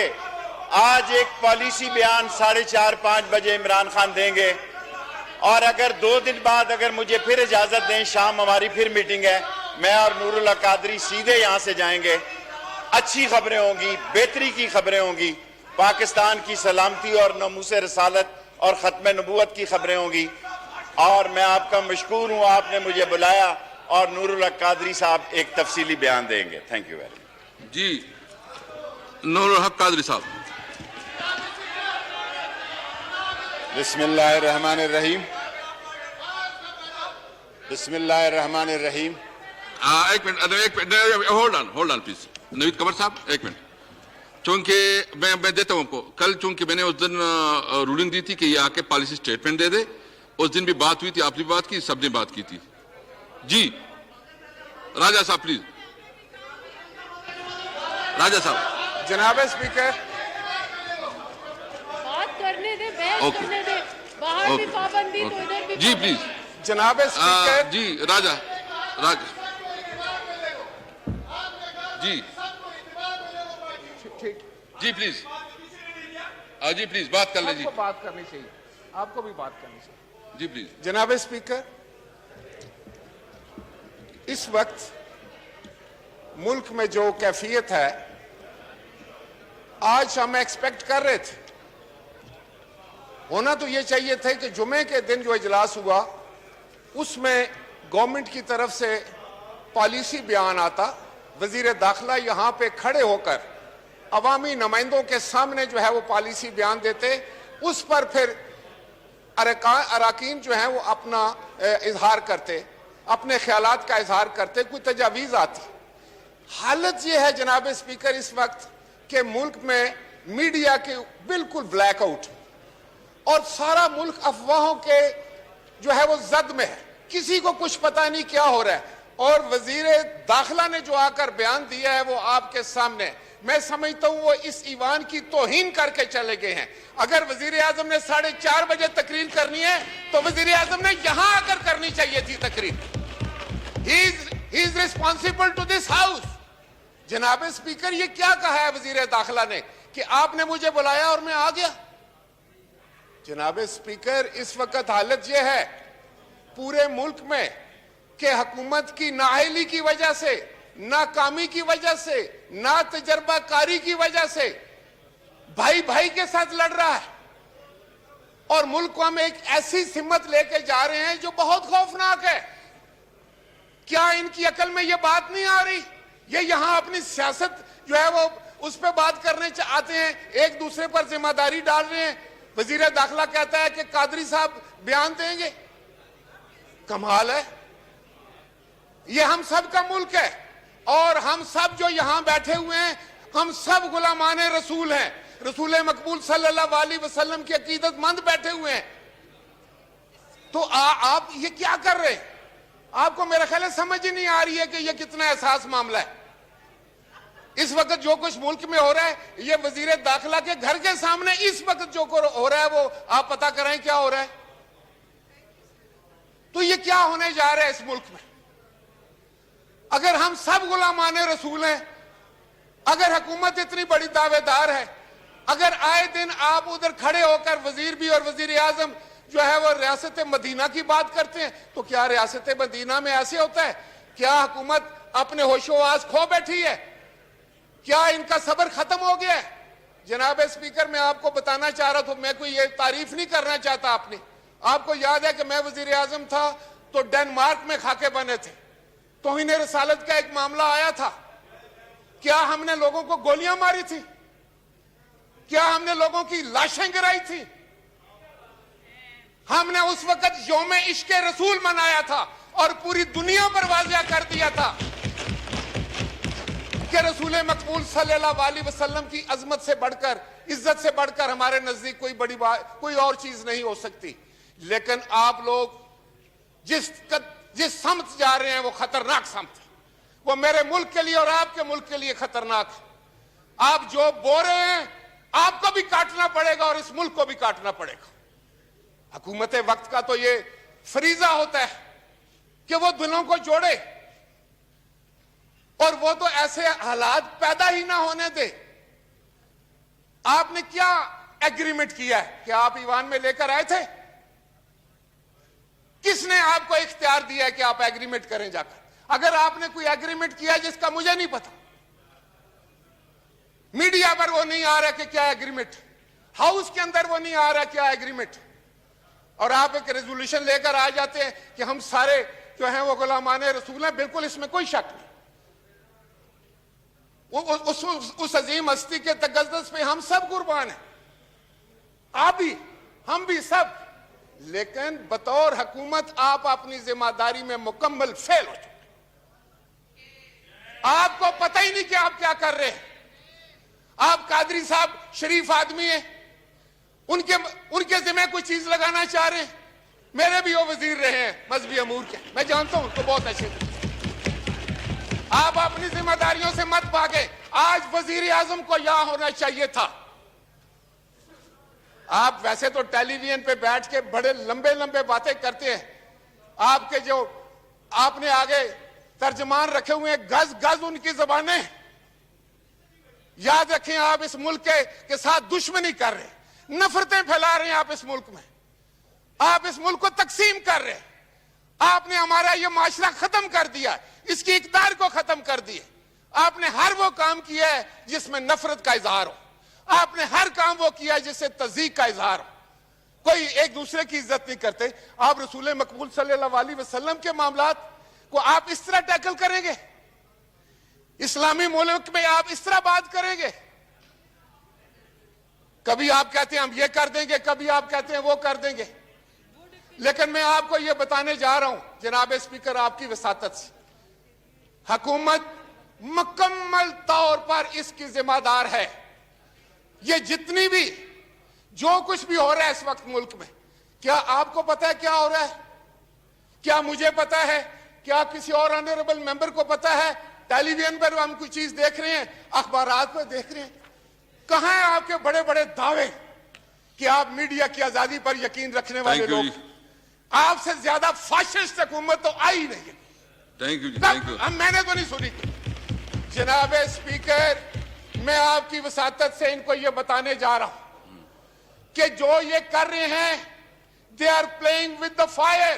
Speaker 2: آج ایک پالیسی بیان 4:30-5 بجے عمران خان دیں گے. اور اگر 2 دن بعد اگر مجھے پھر اجازت دیں، شام ہماری پھر میٹنگ ہے، میں اور نور اللہ قادری سیدھے یہاں سے جائیں گے. اچھی خبریں ہوں گی، بہتری کی خبریں ہوں گی، پاکستان کی سلامتی اور ناموس رسالت اور ختم نبوت کی خبریں ہوں گی. اور میں آپ کا مشکور ہوں، آپ نے مجھے بلایا اور نور اللہ قادری صاحب ایک تفصیلی بیان دیں گے. Thank you very much.
Speaker 1: جی نور الحق قادری صاحب.
Speaker 5: بسم اللہ الرحمن الرحیم. بسم اللہ الرحمن الرحیم.
Speaker 1: ایک منٹ ہولڈ آن پلیز. نوید قمر صاحب ایک منٹ. چونکہ میں دیتا ہوں آپ کو، کل چونکہ میں نے اس دن رولنگ دی تھی کہ یہ آ کے پالیسی اسٹیٹمنٹ دے دے. اس دن بھی بات ہوئی تھی، آپ نے بھی بات کی، سب نے بات کی تھی. جی راجہ صاحب پلیز. راجہ صاحب.
Speaker 3: جناب اسپیکر،
Speaker 4: بات کرنے دے، بحث
Speaker 1: اوکے.
Speaker 4: کرنے دے. باہر بھی پابندی تو ادھر بھی
Speaker 1: جی پلیز.
Speaker 3: جناب اسپیکر،
Speaker 1: جی راجہ جی
Speaker 3: ٹھیک،
Speaker 1: جی پلیز. جی پلیز بات کر لیں.
Speaker 3: آپ
Speaker 1: جی
Speaker 3: کو بات کرنی چاہیے، آپ کو بھی بات کرنی چاہیے.
Speaker 1: جی پلیز.
Speaker 3: جناب اسپیکر، اس وقت ملک میں جو کیفیت ہے، آج ہم ایکسپیکٹ کر رہے تھے، ہونا تو یہ چاہیے تھے کہ جمعے کے دن جو اجلاس ہوا اس میں گورنمنٹ کی طرف سے پالیسی بیان آتا، وزیر داخلہ یہاں پہ کھڑے ہو کر عوامی نمائندوں کے سامنے جو ہے وہ پالیسی بیان دیتے، اس پر پھر اراکین جو ہیں وہ اپنا اظہار کرتے، اپنے خیالات کا اظہار کرتے، کوئی تجاویز آتی. حالت یہ ہے جناب اسپیکر اس وقت کہ ملک میں میڈیا کے بالکل بلیک آؤٹ اور سارا ملک افواہوں کے جو ہے وہ زد میں ہے. کسی کو کچھ پتہ نہیں کیا ہو رہا ہے. اور وزیر داخلہ نے جو آ کر بیان دیا ہے وہ آپ کے سامنے، میں سمجھتا ہوں وہ اس ایوان کی توہین کر کے چلے گئے ہیں. اگر وزیر اعظم نے 4:30 بجے تقریر کرنی ہے تو وزیر اعظم نے یہاں آ کر کرنی چاہیے تھی تقریر. He is responsible to this house. جناب اسپیکر، یہ کیا کہا ہے وزیر داخلہ نے کہ آپ نے مجھے بلایا اور میں آ گیا؟ جناب اسپیکر، اس وقت حالت یہ ہے پورے ملک میں کہ حکومت کی نااہلی کی وجہ سے، ناکامی کی وجہ سے، نا تجربہ کاری کی وجہ سے بھائی بھائی کے ساتھ لڑ رہا ہے اور ملک کو ہم ایک ایسی سمت لے کے جا رہے ہیں جو بہت خوفناک ہے. کیا ان کی عقل میں یہ بات نہیں آ رہی؟ یہ یہاں اپنی سیاست جو ہے وہ اس پہ بات کرنے چاہتے ہیں، ایک دوسرے پر ذمہ داری ڈال رہے ہیں. وزیر داخلہ کہتا ہے کہ قادری صاحب بیان دیں گے. کمال ہے. یہ ہم سب کا ملک ہے اور ہم سب جو یہاں بیٹھے ہوئے ہیں ہم سب غلامان رسول ہیں. رسول مقبول صلی اللہ علیہ وسلم کی عقیدت مند بیٹھے ہوئے ہیں. تو آپ یہ کیا کر رہے ہیں؟ آپ کو میرا خیال ہے سمجھ ہی نہیں آ رہی ہے کہ یہ کتنا احساس معاملہ ہے. اس وقت جو کچھ ملک میں ہو رہا ہے یہ وزیر داخلہ کے گھر کے سامنے اس وقت جو ہو رہا ہے وہ آپ پتہ کریں کیا ہو رہا ہے. تو یہ کیا ہونے جا رہا ہے اس ملک میں؟ اگر ہم سب غلامان رسول ہیں، اگر حکومت اتنی بڑی دعوے دار ہے، اگر آئے دن آپ ادھر کھڑے ہو کر وزیر بھی اور وزیر اعظم جو ہے وہ ریاست مدینہ کی بات کرتے ہیں، تو کیا ریاست مدینہ میں ایسے ہوتا ہے؟ کیا حکومت اپنے ہوش و آس کھو بیٹھی ہے؟ کیا ان کا صبر ختم ہو گیا ہے؟ جناب اسپیکر، میں آپ کو بتانا چاہ رہا تھا، میں کوئی یہ تعریف نہیں کرنا چاہتا اپنی. آپ کو یاد ہے کہ میں وزیر اعظم تھا تو ڈنمارک میں خاکے بنے تھے، توہین رسالت کا ایک معاملہ آیا تھا. کیا ہم نے لوگوں کو گولیاں ماری تھی؟ کیا ہم نے لوگوں کی لاشیں گرائی تھی؟ ہم نے اس وقت یوم عشق رسول منایا تھا اور پوری دنیا پر واضح کر دیا تھا کہ رسول مقبول صلی اللہ علیہ وسلم کی عظمت سے بڑھ کر، عزت سے بڑھ کر ہمارے نزدیک کوئی بڑی بات، کوئی اور چیز نہیں ہو سکتی. لیکن آپ لوگ جس سمت جا رہے ہیں وہ خطرناک سمت ہے. وہ میرے ملک کے لیے اور آپ کے ملک کے لیے خطرناک ہے. آپ جو بو رہے ہیں آپ کو بھی کاٹنا پڑے گا اور اس ملک کو بھی کاٹنا پڑے گا. حکومت وقت کا تو یہ فریضہ ہوتا ہے کہ وہ دلوں کو جوڑے اور وہ تو ایسے حالات پیدا ہی نہ ہونے دے. آپ نے کیا ایگریمنٹ کیا ہے کہ آپ ایوان میں لے کر آئے تھے؟ کس نے آپ کو اختیار دیا ہے کہ آپ ایگریمنٹ کریں جا کر؟ اگر آپ نے کوئی ایگریمنٹ کیا جس کا مجھے نہیں پتا، میڈیا پر وہ نہیں آ رہا کہ کیا ایگریمنٹ، ہاؤس کے اندر وہ نہیں آ رہا کیا ایگریمنٹ، اور آپ ایک ریزولوشن لے کر آ جاتے ہیں کہ ہم سارے جو ہیں وہ غلامان رسول ہیں. بالکل اس میں کوئی شک نہیں. اس عظیم ہستی کے تقدس پہ ہم سب قربان ہیں، آپ بھی، ہم بھی سب. لیکن بطور حکومت آپ اپنی ذمہ داری میں مکمل فیل ہو چکے. آپ کو پتہ ہی نہیں کہ آپ کیا کر رہے ہیں. آپ قادری صاحب شریف آدمی ہیں، ان کے ذمہ کوئی چیز لگانا چاہ رہے ہیں. میرے بھی وہ وزیر رہے ہیں مذہبی امور کے، میں جانتا ہوں ان کو بہت اچھے طرح. آپ اپنی ذمہ داریوں سے مت بھاگے. آج وزیر اعظم کو یہاں ہونا چاہیے تھا. آپ ویسے تو ٹیلی ویژن پہ بیٹھ کے بڑے لمبے لمبے باتیں کرتے ہیں. آپ کے جو آپ نے آگے ترجمان رکھے ہوئے ہیں، گز گز ان کی زبانیں. یاد رکھیں آپ اس ملک کے ساتھ دشمنی کر رہے ہیں، نفرتیں پھیلا رہے ہیں. آپ اس ملک میں، آپ اس ملک کو تقسیم کر رہے ہیں. آپ نے ہمارا یہ معاشرہ ختم کر دیا، اس کی اقدار کو ختم کر دیا. آپ نے ہر وہ کام کیا ہے جس میں نفرت کا اظہار ہو. آپ نے ہر کام وہ کیا ہے جس سے تضییق کا اظہار ہو. کوئی ایک دوسرے کی عزت نہیں کرتے. آپ رسول مقبول صلی اللہ علیہ وسلم کے معاملات کو آپ اس طرح ٹیکل کریں گے؟ اسلامی ملک میں آپ اس طرح بات کریں گے؟ کبھی آپ کہتے ہیں ہم یہ کر دیں گے، کبھی آپ کہتے ہیں وہ کر دیں گے. لیکن میں آپ کو یہ بتانے جا رہا ہوں جناب اسپیکر، آپ کی وساطت سے، حکومت مکمل طور پر اس کی ذمہ دار ہے. یہ جتنی بھی جو کچھ بھی ہو رہا ہے اس وقت ملک میں، کیا آپ کو پتا ہے کیا ہو رہا ہے؟ کیا مجھے پتا ہے؟ کیا کسی اور آنریبل ممبر کو پتا ہے؟ ٹیلی ویژن پر ہم کوئی چیز دیکھ رہے ہیں، اخبارات پر دیکھ رہے ہیں. کہاں ہیں آپ کے بڑے بڑے دعوے کہ آپ میڈیا کی آزادی پر یقین رکھنے والے لوگ؟ آپ سے زیادہ فاشسٹ حکومت تو آئی نہیں ہے. میں نے تو نہیں سنی. جناب اسپیکر، میں آپ کی وساطت سے ان کو یہ بتانے جا رہا ہوں کہ جو یہ کر رہے ہیں they are playing with the fire.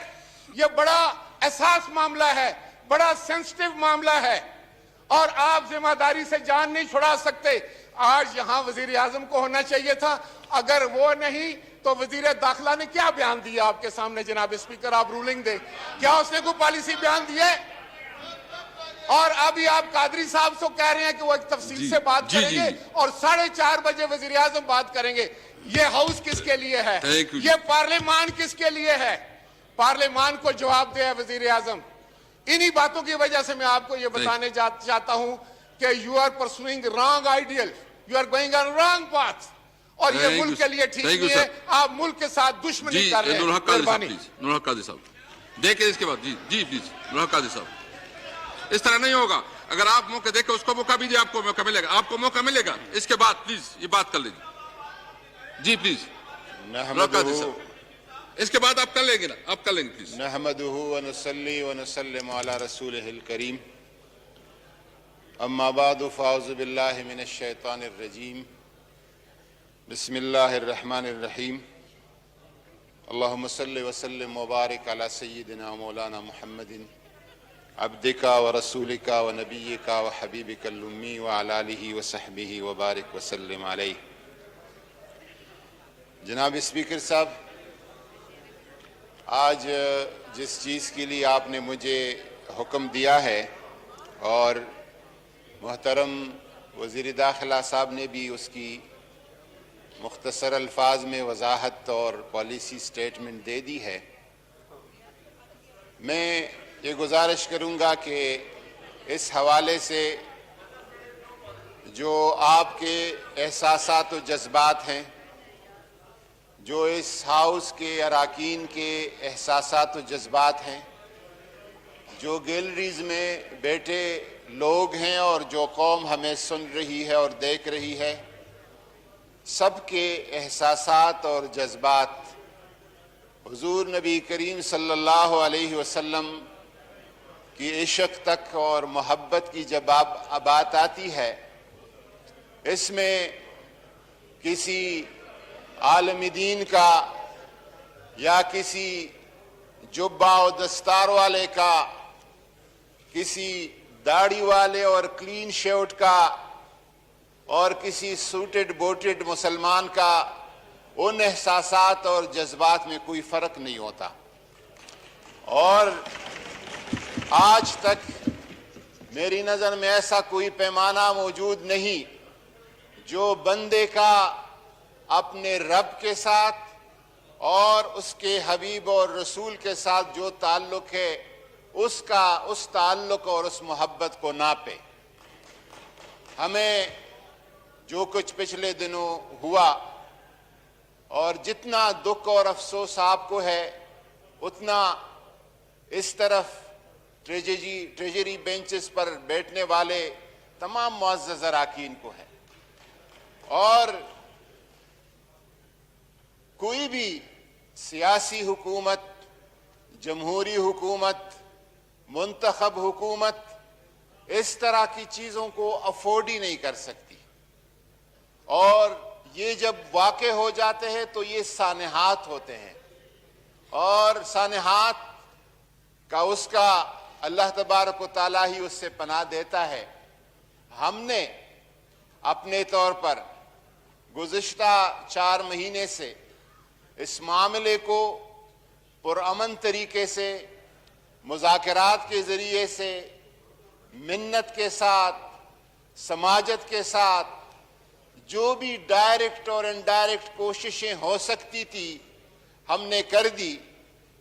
Speaker 3: یہ بڑا احساس معاملہ ہے، بڑا سینسٹیو معاملہ ہے اور آپ ذمہ داری سے جان نہیں چھڑا سکتے. آج یہاں وزیر اعظم کو ہونا چاہیے تھا، اگر وہ نہیں تو وزیر داخلہ نے کیا بیان دیا آپ کے سامنے؟ جناب اسپیکر، آپ رولنگ دیں. کیا اس نے کوئی پالیسی بیان دی ہے؟ اور ابھی آپ قادری صاحب سے کہہ رہے ہیں کہ وہ ایک تفصیل سے بات کریں گے اور 4:30 بجے وزیر اعظم بات کریں گے. یہ ہاؤس کس کے لیے ہے؟ یہ پارلیمان کس کے لیے ہے؟ پارلیمان کو جواب دے وزیر اعظم. انہی باتوں کی وجہ سے میں آپ کو یہ بتانے چاہتا ہوں کہ you are pursuing wrong ideal, you are going on wrong path, اور یہ ملک کے لیے ٹھیک نہیں ہے. آپ ملک کے ساتھ دشمنی کر رہے ہیں.
Speaker 1: نور حق قاضی صاحب دیکھیں اس کے بعد. جی پلیز نور حق قاضی صاحب, اس طرح نہیں ہوگا. اگر آپ موقع دیکھیں اس کو موقع بھی دیں, آپ کو موقع ملے گا, آپ کو موقع ملے گا. اس کے بعد پلیز یہ بات کر لیجیے. جی پلیز نور حق قاضی صاحب, اس کے بعد آپ کر لیں گے نا, آپ کر لیں گے پلیز.
Speaker 5: نحمدہ ونصلی ونسلم علی رسولہ الکریم. اما بعد فاعوذ باللہ من الشیطان الرجیم. بسم اللہ الرحمن الرحیم. اللہم صلی وسلم وبارک علی سیدنا مولانا محمد عبدک ورسولک ونبیک وحبیبک الامی وعلی آلہ وصحبہ وبارک وسلم علیہ. جناب اسپیکر صاحب, آج جس چیز کے لیے آپ نے مجھے حکم دیا ہے اور محترم وزیر داخلہ صاحب نے بھی اس کی مختصر الفاظ میں وضاحت اور پالیسی سٹیٹمنٹ دے دی ہے, میں یہ گزارش کروں گا کہ اس حوالے سے جو آپ کے احساسات و جذبات ہیں, جو اس ہاؤس کے اراکین کے احساسات و جذبات ہیں, جو گیلریز میں بیٹھے لوگ ہیں اور جو قوم ہمیں سن رہی ہے اور دیکھ رہی ہے, سب کے احساسات اور جذبات حضور نبی کریم صلی اللہ علیہ وسلم کی عشق تک اور محبت کی جب بات آتی ہے, اس میں کسی عالم دین کا یا کسی جبہ و دستار والے کا, کسی داڑھی والے اور کلین شیوٹ کا اور کسی سوٹڈ بوٹڈ مسلمان کا ان احساسات اور جذبات میں کوئی فرق نہیں ہوتا. اور آج تک میری نظر میں ایسا کوئی پیمانہ موجود نہیں جو بندے کا اپنے رب کے ساتھ اور اس کے حبیب اور رسول کے ساتھ جو تعلق ہے اس تعلق اور اس محبت کو ناپے. ہمیں جو کچھ پچھلے دنوں ہوا اور جتنا دکھ اور افسوس آپ کو ہے, اتنا اس طرف ٹریجری بینچز پر بیٹھنے والے تمام معزز اراکین کو ہے. اور کوئی بھی سیاسی حکومت, جمہوری حکومت, منتخب حکومت اس طرح کی چیزوں کو افورڈ ہی نہیں کر سکتی, اور یہ جب واقع ہو جاتے ہیں تو یہ سانحات ہوتے ہیں, اور سانحات کا اس کا اللہ تبارک و تعالیٰ ہی اس سے پناہ دیتا ہے. ہم نے اپنے طور پر گزشتہ 4 مہینے سے اس معاملے کو پرامن طریقے سے, مذاکرات کے ذریعے سے, منت کے ساتھ, سماجت کے ساتھ, جو بھی ڈائریکٹ اور انڈائریکٹ کوششیں ہو سکتی تھی ہم نے کر دی,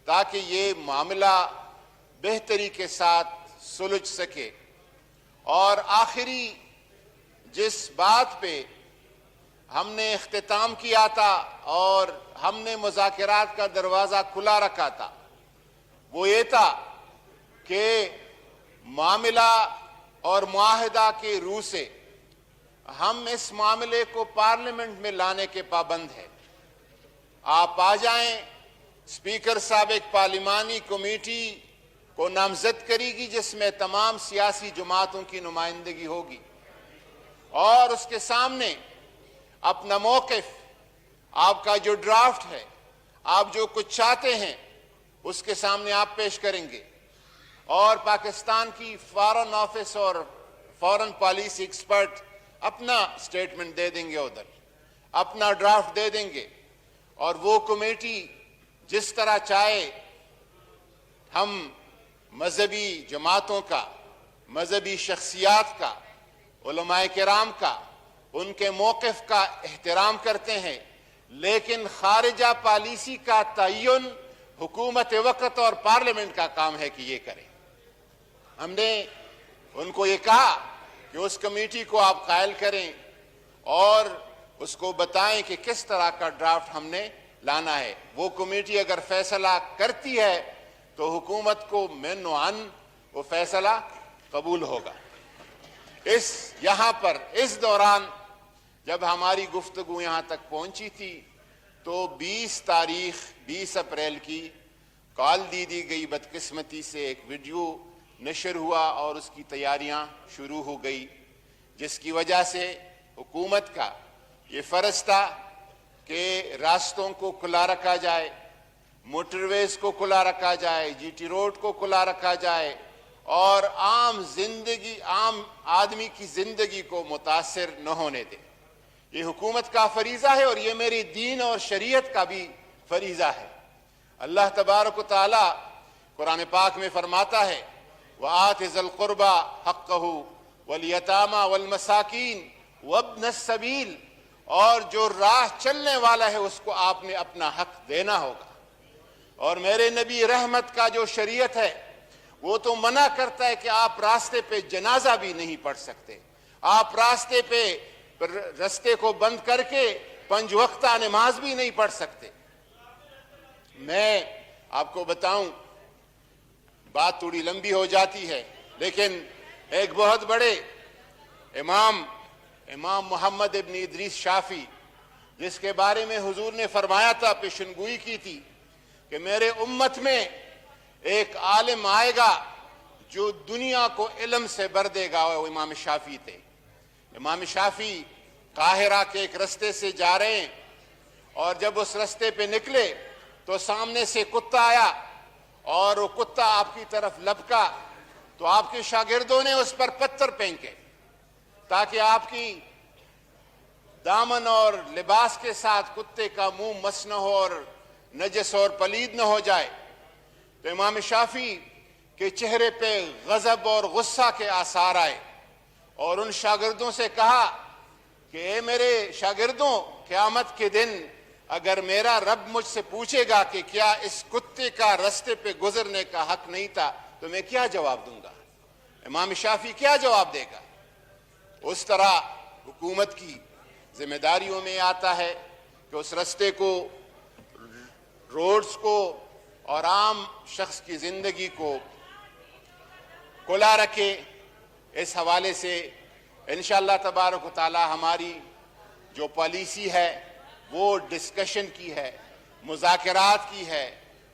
Speaker 5: تاکہ یہ معاملہ بہتری کے ساتھ سلجھ سکے. اور آخری جس بات پہ ہم نے اختتام کیا تھا اور ہم نے مذاکرات کا دروازہ کھلا رکھا تھا, وہ یہ تھا کہ معاملہ اور معاہدہ کے روح سے ہم اس معاملے کو پارلیمنٹ میں لانے کے پابند ہیں. آپ آ جائیں, اسپیکر صاحب ایک پارلیمانی کمیٹی کو نامزد کرے گی جس میں تمام سیاسی جماعتوں کی نمائندگی ہوگی, اور اس کے سامنے اپنا موقف, آپ کا جو ڈرافٹ ہے, آپ جو کچھ چاہتے ہیں اس کے سامنے آپ پیش کریں گے, اور پاکستان کی فارن آفس اور فارن پالیسی ایکسپرٹ اپنا سٹیٹمنٹ دے دیں گے, ادھر اپنا ڈرافٹ دے دیں گے, اور وہ کمیٹی جس طرح چاہے ہم مذہبی جماعتوں کا مذہبی شخصیات کا، علماء کرام کا، ان کے موقف کا احترام کرتے ہیں، لیکن خارجہ پالیسی کا تعین حکومت وقت اور پارلیمنٹ کا کام ہے کہ یہ کرے۔ ہم نے ان کو یہ کہا کہ اس کمیٹی کو آپ قائل کریں اور اس کو بتائیں کہ کس طرح کا ڈرافٹ ہم نے لانا ہے۔ وہ کمیٹی اگر فیصلہ کرتی ہے تو حکومت کو من و عن وہ فیصلہ قبول ہوگا۔ یہاں پر اس دوران جب ہماری گفتگو یہاں تک پہنچی تھی تو 20 اپریل کی کال دی گئی، بدقسمتی سے ایک ویڈیو نشر ہوا اور اس کی تیاریاں شروع ہو گئی، جس کی وجہ سے حکومت کا یہ فرض تھا کہ راستوں کو کھلا رکھا جائے، موٹر ویز کو کھلا رکھا جائے، جی ٹی روڈ کو کھلا رکھا جائے اور عام آدمی کی زندگی کو متاثر نہ ہونے دے۔ یہ حکومت کا فریضہ ہے اور یہ میری دین اور شریعت کا بھی فریضہ ہے۔ اللہ تبارک و تعالی قرآن پاک میں فرماتا ہے وَآتِ ذَا الْقُرْبَى حَقَّهُ وَالْيَتَامَى وَالْمَسَاكِينَ وَابْنَ السَّبِيلِ، اور جو راہ چلنے والا ہے اس کو آپ نے اپنا حق دینا ہوگا۔ اور میرے نبی رحمت کا جو شریعت ہے وہ تو منع کرتا ہے کہ آپ راستے پہ جنازہ بھی نہیں پڑھ سکتے، آپ راستے کو بند کر کے 5 وقتہ نماز بھی نہیں پڑھ سکتے۔ میں آپ کو بتاؤں، بات تھوڑی لمبی ہو جاتی ہے، لیکن ایک بہت بڑے امام محمد ابن ادریس شافعی، جس کے بارے میں حضور نے فرمایا تھا، پیشنگوئی کی تھی کہ میرے امت میں ایک عالم آئے گا جو دنیا کو علم سے بھر دے گا، وہ امام شافعی تھے۔ امام شافعی قاہرہ کے ایک رستے سے جا رہے ہیں اور جب اس رستے پہ نکلے تو سامنے سے کتا آیا اور وہ کتا آپ کی طرف لپکا تو آپ کے شاگردوں نے اس پر پتھر پھینکے تاکہ آپ کی دامن اور لباس کے ساتھ کتے کا منہ مس نہ ہو اور نجس اور پلید نہ ہو جائے۔ تو امام شافعی کے چہرے پہ غضب اور غصہ کے آثار آئے اور ان شاگردوں سے کہا کہ اے میرے شاگردوں، قیامت کے دن اگر میرا رب مجھ سے پوچھے گا کہ کیا اس کتے کا رستے پہ گزرنے کا حق نہیں تھا تو میں کیا جواب دوں گا؟ امام شافعی کیا جواب دے گا؟ اس طرح حکومت کی ذمہ داریوں میں آتا ہے کہ اس رستے کو، روڈز کو اور عام شخص کی زندگی کو کھلا رکھے۔ اس حوالے سے انشاءاللہ تبارک و تعالی ہماری جو پالیسی ہے وہ ڈسکشن کی ہے، مذاکرات کی ہے،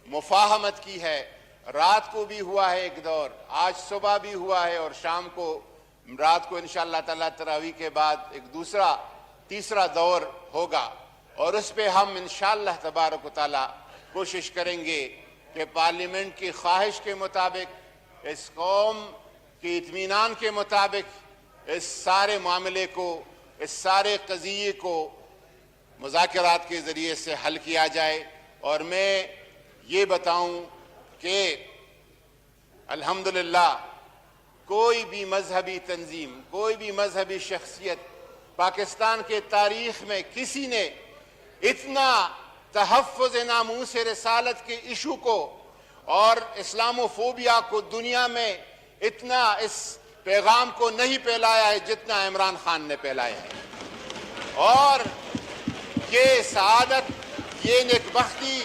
Speaker 5: مفاہمت کی ہے۔ رات کو بھی ہوا ہے ایک دور، آج صبح بھی ہوا ہے اور شام کو، رات کو انشاءاللہ تعالی تراویح کے بعد ایک تیسرا دور ہوگا اور اس پہ ہم انشاءاللہ تبارک و تعالی کوشش کریں گے کہ پارلیمنٹ کی خواہش کے مطابق، اس قوم کے اطمینان کے مطابق اس سارے معاملے کو، اس سارے قضیے کو مذاکرات کے ذریعے سے حل کیا جائے۔ اور میں یہ بتاؤں کہ الحمدللہ کوئی بھی مذہبی تنظیم، کوئی بھی مذہبی شخصیت پاکستان کے تاریخ میں کسی نے اتنا تحفظ ناموس رسالت کے ایشو کو اور اسلاموفوبیا کو دنیا میں اتنا اس پیغام کو نہیں پھیلایا ہے جتنا عمران خان نے پھیلایا ہے۔ اور یہ سعادت، یہ نیکبختی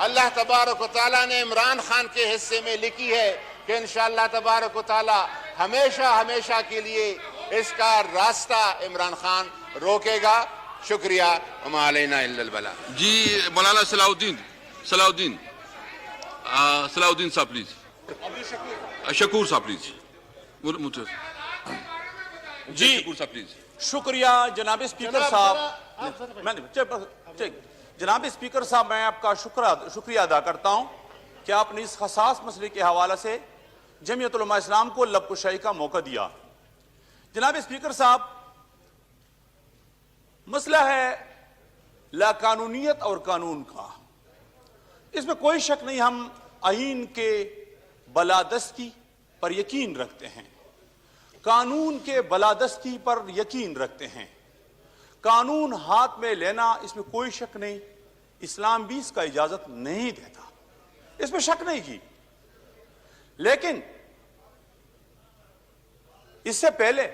Speaker 5: اللہ تبارک و تعالیٰ نے عمران خان کے حصے میں لکھی ہے کہ انشاءاللہ تبارک و تعالیٰ ہمیشہ کے لیے اس کا راستہ عمران خان روکے گا۔ شکریہ، وما علینا الا البلاغ۔
Speaker 1: جی مولانا صلاح الدین صاحب پلیز، شکور صاحب پلیز،
Speaker 6: جی
Speaker 1: شکور صاحب پلیز۔
Speaker 6: شکریہ جناب اسپیکر صاحب۔ جناب اسپیکر صاحب، میں آپ کا شکریہ ادا کرتا ہوں کہ آپ نے اس حساس مسئلے کے حوالے سے جمعیت علماء اسلام کو لب کشائی کا موقع دیا۔ جناب اسپیکر صاحب، مسئلہ ہے لا قانونیت اور قانون کا۔ اس میں کوئی شک نہیں، ہم آئین کے بالادستی پر یقین رکھتے ہیں، قانون کے بالادستی پر یقین رکھتے ہیں. قانون ہاتھ میں لینا اس میں کوئی شک نہیں, اسلام بھی اس کا اجازت نہیں دیتا, اس میں شک نہیں کی. لیکن اس سے پہلے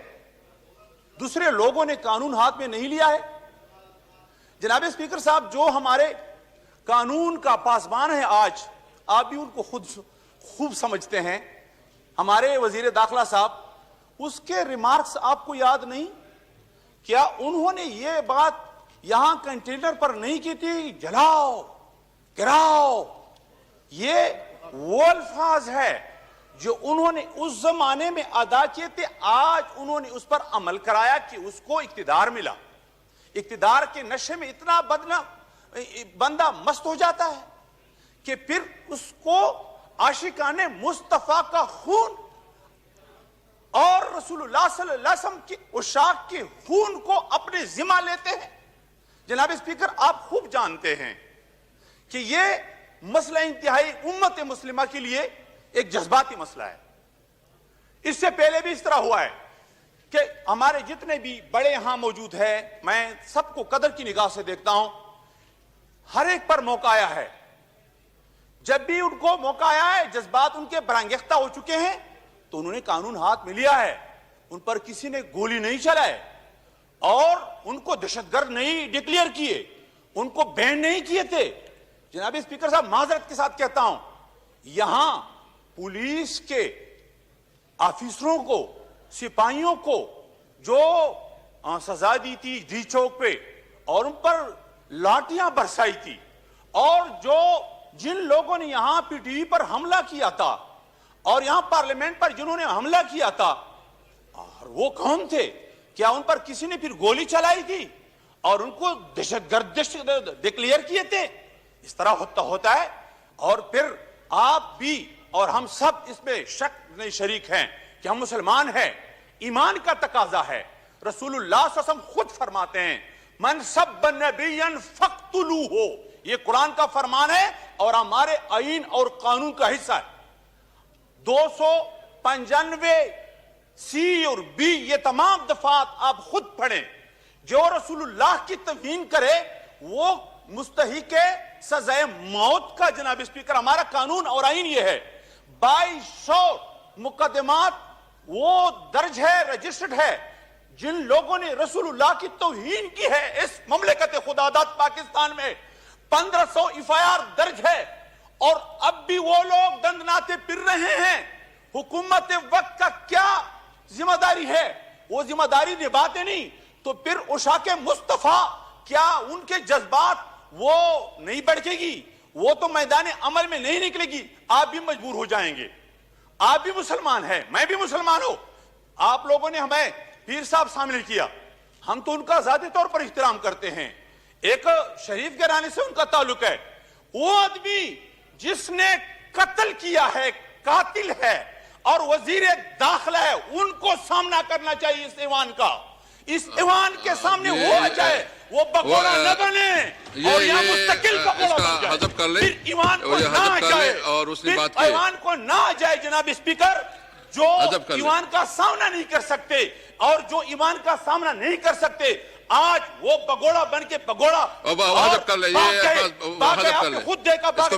Speaker 6: دوسرے لوگوں نے قانون ہاتھ میں نہیں لیا ہے. جناب اسپیکر صاحب, جو ہمارے قانون کا پاسبان ہے آج, آپ بھی ان کو خود خوب سمجھتے ہیں, ہمارے وزیر داخلہ صاحب, اس کے ریمارکس آپ کو یاد نہیں؟ کیا انہوں نے یہ بات یہاں کنٹینر پر نہیں کی تھی, جلاؤ گراؤ؟ یہ وہ الفاظ ہے جو انہوں نے اس زمانے میں ادا کیے تھے. آج انہوں نے اس پر عمل کرایا کہ اس کو اقتدار ملا. اقتدار کے نشے میں اتنا بندہ مست ہو جاتا ہے کہ پھر اس کو عاشقان مصطفیٰ کا خون اور رسول اللہ صلی اللہ علیہ وسلم کی عشاق کے خون کو اپنے ذمہ لیتے ہیں. جناب اسپیکر, آپ خوب جانتے ہیں کہ یہ مسئلہ انتہائی امت مسلمہ کے لیے ایک جذباتی مسئلہ ہے. اس سے پہلے بھی اس طرح ہوا ہے کہ ہمارے جتنے بھی بڑے یہاں موجود ہیں, میں سب کو قدر کی نگاہ سے دیکھتا ہوں, ہر ایک پر موقع آیا ہے. جب بھی ان کو موقع آیا ہے, جذبات ان کے برانگیختہ ہو چکے ہیں, تو انہوں نے قانون ہاتھ میں لیا ہے. ان پر کسی نے گولی نہیں چلائے اور ان کو دہشت گرد نہیں ڈکلیئر کیے, ان کو بین نہیں کیے تھے. جناب اسپیکر صاحب, معذرت کے ساتھ کہتا ہوں, یہاں پولیس کے آفیسروں کو, سپاہیوں کو جو سزا دی تھی ڈی چوک پہ اور ان پر لاٹیاں برسائی تھی, اور جو جن لوگوں نے یہاں پی ٹی وی پر حملہ کیا تھا اور یہاں پارلیمنٹ پر جنہوں نے حملہ کیا تھا, اور وہ کون تھے؟ کیا ان پر کسی نے پھر گولی چلائی تھی اور ان کو دہشت گرد ڈکلیئر کیے تھے؟ اس طرح ہوتا ہے. اور پھر آپ بھی اور ہم سب اس میں شک نہیں شریک ہیں کہ ہم مسلمان ہیں. ایمان کا تقاضا ہے. رسول اللہ صلی اللہ علیہ وسلم خود فرماتے ہیں, من سب نبیا فاقتلوہ. یہ قرآن کا فرمان ہے اور ہمارے آئین اور قانون کا حصہ ہے. 295 سی اور بی, یہ تمام دفعات آپ خود پڑھیں. جو رسول اللہ کی توہین کرے وہ مستحق سزائے موت کا. جناب اسپیکر, ہمارا قانون اور آئین یہ ہے. 2200 مقدمات وہ درج ہے, رجسٹرڈ ہے, جن لوگوں نے رسول اللہ کی توہین کی ہے اس مملکت خداداد پاکستان میں. 1500 ایف آئی آر درج ہے, اور اب بھی وہ لوگ دندناتے پھر رہے ہیں. حکومت وقت کا کیا ذمہ داری ہے؟ وہ ذمہ داری نبھاتے نہیں تو پھر عشاق مصطفیٰ, کیا ان کے جذبات وہ نہیں بڑھے گی؟ وہ تو میدان عمل میں نہیں نکلے گی. آپ بھی مجبور ہو جائیں گے. آپ بھی مسلمان ہیں, میں بھی مسلمان ہوں. آپ لوگوں نے ہمیں پیر صاحب شامل کیا, ہم تو ان کا ذاتی طور پر احترام کرتے ہیں. ایک شریف گھرانے سے ان کا تعلق ہے. وہ آدمی جس نے قتل کیا ہے, قاتل ہے اور وزیر داخلہ ہے, ان کو سامنا کرنا چاہیے اس ایوان کا. اس ایوان کے سامنے وہ آ جائے, وہ بگوڑا نہ بنے اور یہاں مستقل بگوڑا بن جائے. پھر ایوان کو نہ آ جائے, ایوان کو نہ آ جائے. جناب اسپیکر, جو ایوان کا سامنا نہیں کر سکتے اور جو ایوان کا سامنا نہیں کر سکتے, آج وہ بگوڑا بن کے بگوڑا خود دیکھا کا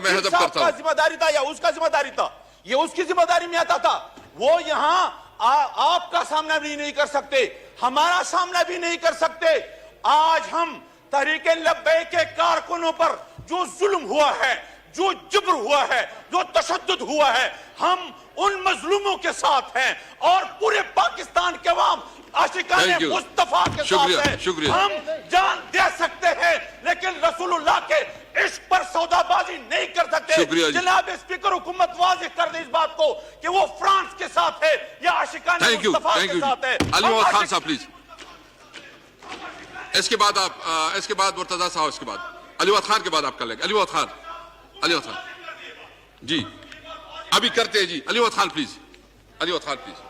Speaker 6: ذمہ داری تھا یا اس کا ذمہ داری تھا, یہ اس کی ذمہ داری میں آتا تھا. وہ یہاں آپ کا سامنا بھی نہیں کر سکتے, ہمارا سامنا بھی نہیں کر سکتے. آج ہم تحریک لبیک کے کارکنوں پر جو ظلم ہوا ہے, جو جبر ہوا ہے, جو تشدد ہوا ہے, ہم ان مظلوموں کے ساتھ ہیں اور پورے پاکستان کے عوام عاشقان مصطفیٰ کے ساتھ ہیں. ہم جان دے سکتے ہیں لیکن رسول اللہ کے عشق پر سودا بازی نہیں کر سکتے. جناب اسپیکر, حکومت واضح کر دے اس بات کو کہ وہ فرانس کے ساتھ ہے یا عاشقان مصطفیٰ کے ساتھ ہے.
Speaker 1: علی محمد خان صاحب پلیز. اس کے بعد آپ, اس کے بعد مرتضی صاحب, اس کے بعد علی محمد خان کے بعد آپ کر لیں گے. علی محمد خان, علی محمد خان جی ابھی کرتے ہیں جی. علی محمد خان پلیز, علی محمد خان پلیز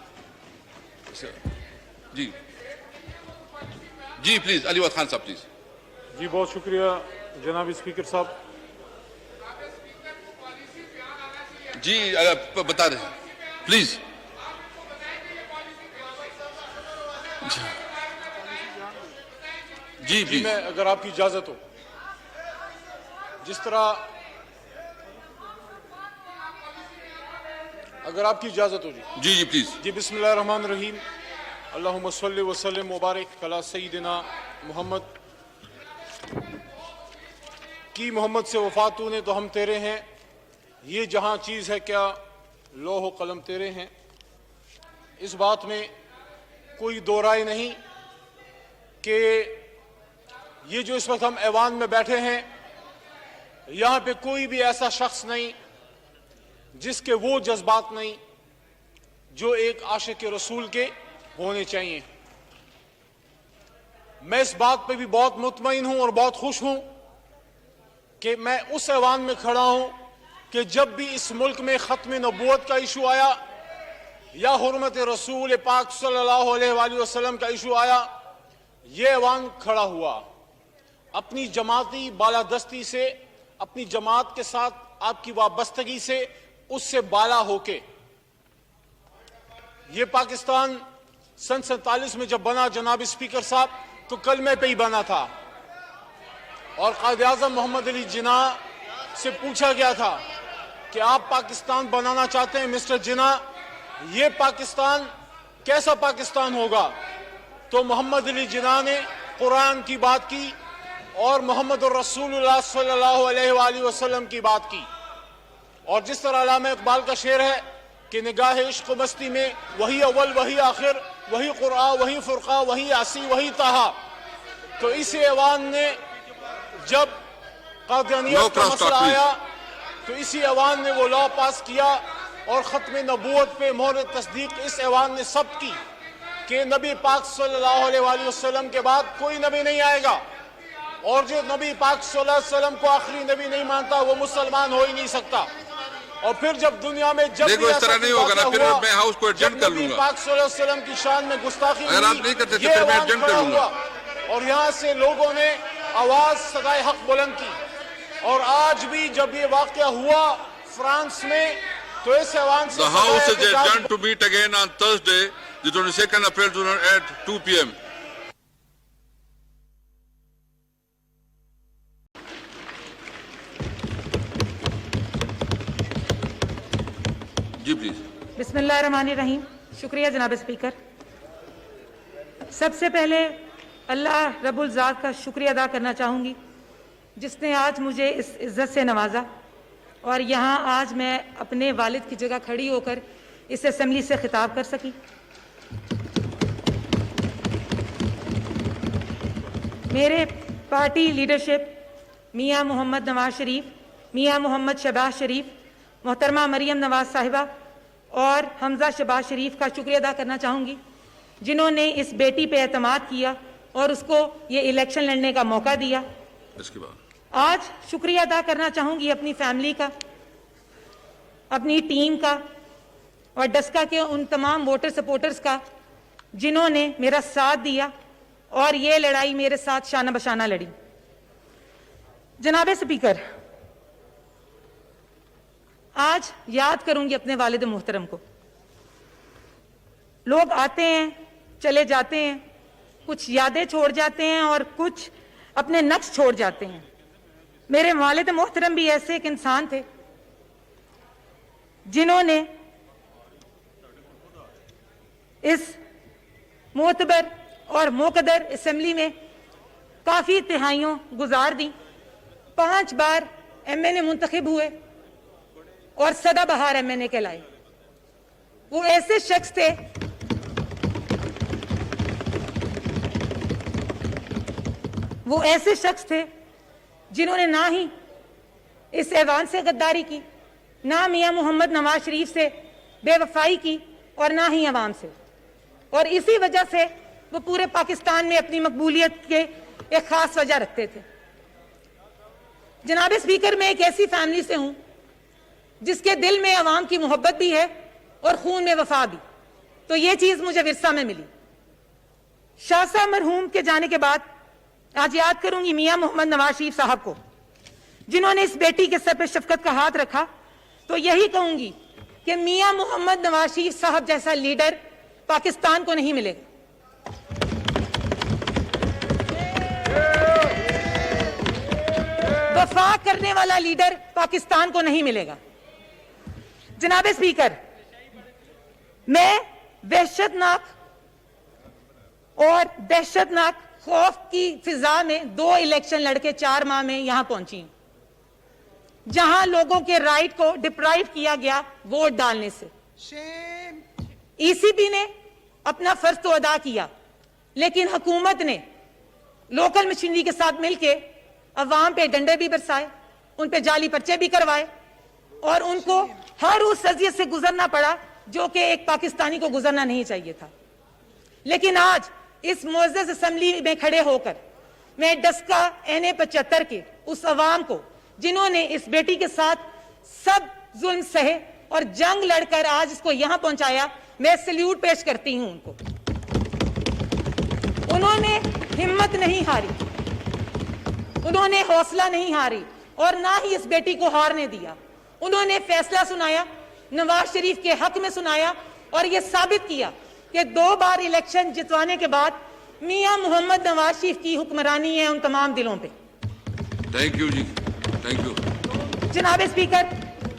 Speaker 1: جی, جی پلیز علی محمد خان صاحب پلیز.
Speaker 7: جی بہت شکریہ جناب اسپیکر صاحب.
Speaker 1: جی بتا رہے ہیں پلیز. جی
Speaker 7: جی میں اگر آپ کی اجازت ہو، جس طرح اگر آپ کی اجازت ہو
Speaker 1: جی جی پلیز.
Speaker 7: جی بسم اللہ الرحمن الرحیم. اللہم صلی وسلم مبارک علی سیدنا محمد. کی محمد سے وفات تو نے تو ہم تیرے ہیں، یہ جہاں چیز ہے کیا لوح و قلم تیرے ہیں. اس بات میں کوئی دو رائے نہیں کہ یہ جو اس وقت ہم ایوان میں بیٹھے ہیں، یہاں پہ کوئی بھی ایسا شخص نہیں جس کے وہ جذبات نہیں جو ایک عاشق رسول کے ہونے چاہیے. میں اس بات پہ بھی بہت مطمئن ہوں اور بہت خوش ہوں کہ میں اس ایوان میں کھڑا ہوں کہ جب بھی اس ملک میں ختم نبوت کا ایشو آیا یا حرمت رسول پاک صلی اللہ علیہ وآلہ وسلم کا ایشو آیا، یہ ایوان کھڑا ہوا اپنی جماعتی بالادستی سے، اپنی جماعت کے ساتھ آپ کی وابستگی سے، اس سے بالا ہو کے. یہ پاکستان سن 47 میں جب بنا جناب اسپیکر صاحب تو کلمے پہ ہی بنا تھا، اور قائد اعظم محمد علی جناح سے پوچھا گیا تھا کہ آپ پاکستان بنانا چاہتے ہیں مسٹر جناح، یہ پاکستان کیسا پاکستان ہوگا؟ تو محمد علی جناح نے قرآن کی بات کی اور محمد الرسول اللہ صلی اللہ علیہ وآلہ وسلم کی بات کی. اور جس طرح علامہ اقبال کا شعر ہے کہ نگاہ عشق و مستی میں وہی اول وہی آخر، وہی قرآن وہی فرقہ وہی یاسی وہی طہا. تو اس ایوان نے جب قادیانیت کا مسئلہ آیا تو اسی ایوان نے وہ لا پاس کیا اور ختم نبوت پہ مہر تصدیق اس ایوان نے ثبت کی کہ نبی پاک صلی اللہ علیہ وآلہ وسلم کے بعد کوئی نبی نہیں آئے گا، اور جو نبی پاک صلی اللہ علیہ وسلم کو آخری نبی نہیں مانتا وہ مسلمان ہو ہی نہیں سکتا. اور پھر جب دنیا میں جب
Speaker 1: دیکھو اس طرح نہیں ہوگا نا، پھر میں ہاؤس کو ایڈجسٹ کر لوں گا.
Speaker 7: پاک صلی اللہ علیہ وسلم کی شان میں گستاخی
Speaker 1: اگر آپ نہیں کرتے تو پھر میں ایڈجسٹ کر لوں گا.
Speaker 7: اور یہاں سے لوگوں نے آواز صدائے حق بلند کی. اور آج بھی جب یہ واقعہ ہوا فرانس میں تو اس ایوان سے
Speaker 1: The House is adjourned to meet again on Thursday, the 22nd April 2008 at 2 p.m. جی پلیز.
Speaker 8: بسم اللہ الرحمن الرحیم. شکریہ جناب اسپیکر. سب سے پہلے اللہ رب الذات کا شکریہ ادا کرنا چاہوں گی جس نے آج مجھے اس عزت سے نوازا اور یہاں آج میں اپنے والد کی جگہ کھڑی ہو کر اس اسمبلی سے خطاب کر سکی. میرے پارٹی لیڈرشپ میاں محمد نواز شریف، میاں محمد شہباز شریف، محترمہ مریم نواز صاحبہ اور حمزہ شہباز شریف کا شکریہ ادا کرنا چاہوں گی جنہوں نے اس بیٹی پہ اعتماد کیا اور اس کو یہ الیکشن لڑنے کا موقع دیا.
Speaker 1: اس کے بعد
Speaker 8: آج شکریہ ادا کرنا چاہوں گی اپنی فیملی کا، اپنی ٹیم کا اور ڈسکا کے ان تمام ووٹر سپورٹرز کا جنہوں نے میرا ساتھ دیا اور یہ لڑائی میرے ساتھ شانہ بشانہ لڑی. جناب اسپیکر، آج یاد کروں گی اپنے والد محترم کو. لوگ آتے ہیں چلے جاتے ہیں، کچھ یادیں چھوڑ جاتے ہیں اور کچھ اپنے نقش چھوڑ جاتے ہیں. میرے والد محترم بھی ایسے ایک انسان تھے جنہوں نے اس معتبر اور مقدر اسمبلی میں کافی تہائیوں گزار دی. 5 بار MNA منتخب ہوئے اور سدا بہار MNA کہلائے. وہ ایسے شخص تھے جنہوں نے نہ ہی اس ایوان سے غداری کی، نہ میاں محمد نواز شریف سے بے وفائی کی اور نہ ہی عوام سے. اور اسی وجہ سے وہ پورے پاکستان میں اپنی مقبولیت کے ایک خاص وجہ رکھتے تھے. جناب اسپیکر، میں ایک ایسی فیملی سے ہوں جس کے دل میں عوام کی محبت بھی ہے اور خون میں وفا بھی. تو یہ چیز مجھے ورثہ میں ملی. شاہ صاحب مرحوم کے جانے کے بعد آج یاد کروں گی میاں محمد نواز شریف صاحب کو جنہوں نے اس بیٹی کے سر پہ شفقت کا ہاتھ رکھا. تو یہی کہوں گی کہ میاں محمد نواز شریف صاحب جیسا لیڈر پاکستان کو نہیں ملے گا. کرنے والا لیڈر پاکستان کو نہیں ملے گا. جناب اسپیکر، میں وحشتناک خوف کی فضا میں 2 الیکشن لڑ کے 4 ماہ میں یہاں پہنچی ہوں، جہاں لوگوں کے رائٹ کو ڈپرائیو کیا گیا ووٹ ڈالنے سے. ای سی پی نے اپنا فرض تو ادا کیا، لیکن حکومت نے لوکل مشینری کے ساتھ مل کے عوام پہ ڈنڈے بھی برسائے، ان پہ جعلی پرچے بھی کروائے، اور ان کو ہر اس اذیت سے گزرنا پڑا جو کہ ایک پاکستانی کو گزرنا نہیں چاہیے تھا. لیکن آج اس معزز اسمبلی میں کھڑے ہو کر میں ڈسکا این اے 75 کے اس عوام کو جنہوں نے اس بیٹی کے ساتھ سب ظلم سہے اور جنگ لڑ کر آج اس کو یہاں پہنچایا، میں سلیوٹ پیش کرتی ہوں ان کو. انہوں نے ہمت نہیں ہاری، انہوں نے حوصلہ نہیں ہاری، اور نہ ہی اس بیٹی کو ہارنے دیا. انہوں نے فیصلہ سنایا، نواز شریف کے حق میں سنایا، اور یہ ثابت کیا کہ 2 بار الیکشن جتوانے کے بعد میاں محمد نواز شریف کی حکمرانی ہے ان تمام دلوں پہ.
Speaker 1: تھینک یو جی، تھینک یو.
Speaker 8: جناب اسپیکر،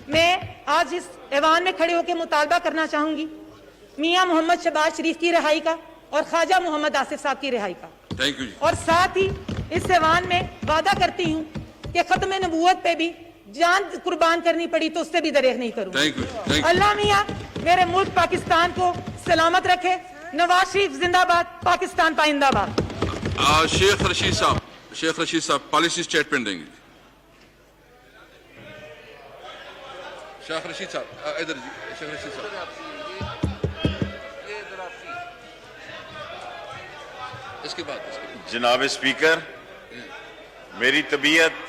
Speaker 8: میں آج اس ایوان میں کھڑے ہو کے مطالبہ کرنا چاہوں گی میاں محمد شہباز شریف کی رہائی کا اور خواجہ محمد آصف صاحب کی رہائی کا.
Speaker 1: تھینک یو جی.
Speaker 8: اور ساتھ ہی اس ایوان میں وعدہ کرتی ہوں کہ ختم نبوت پہ بھی جان قربان کرنی پڑی تو اس سے بھی دریغ نہیں کروں.
Speaker 1: Thank you, thank you.
Speaker 8: Allah میاں میرے ملک پاکستان کو سلامت رکھے. نواز شریف زندہ باد، پاکستان پائندہ باد.
Speaker 1: شیخ رشید صاحب پالیسی اسٹیٹمنٹ دیں گے. شیخ رشید صاحب ادھر جی. شیخ رشید صاحب اس کے بعد.
Speaker 2: جناب اسپیکر، میری طبیعت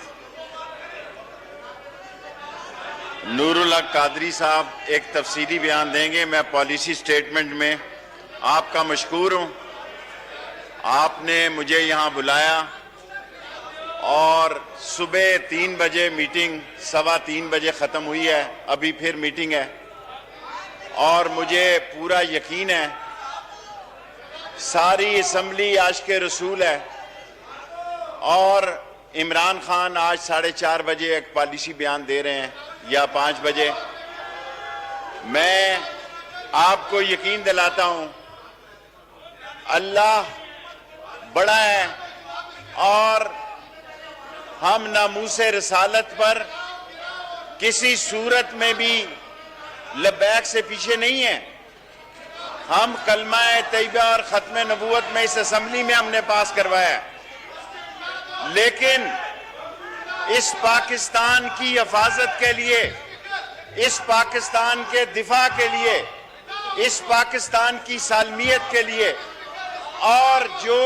Speaker 2: نور اللہ قادری صاحب ایک تفصیلی بیان دیں گے. میں پالیسی سٹیٹمنٹ میں آپ کا مشکور ہوں. آپ نے مجھے یہاں بلایا اور صبح 3 بجے میٹنگ 3:15 بجے ختم ہوئی ہے، ابھی پھر میٹنگ ہے، اور مجھے پورا یقین ہے ساری اسمبلی عاشق رسول ہے، اور عمران خان آج 4:30 بجے ایک پالیسی بیان دے رہے ہیں یا 5 بجے. میں آپ کو یقین دلاتا ہوں اللہ بڑا ہے، اور ہم ناموس رسالت پر کسی صورت میں بھی لبیک سے پیچھے نہیں ہیں. ہم کلمہ طیبہ اور ختم نبوت میں اس اسمبلی میں ہم نے پاس کروایا ہے، لیکن اس پاکستان کی حفاظت کے لیے، اس پاکستان کے دفاع کے لیے، اس پاکستان کی سالمیت کے لیے، اور جو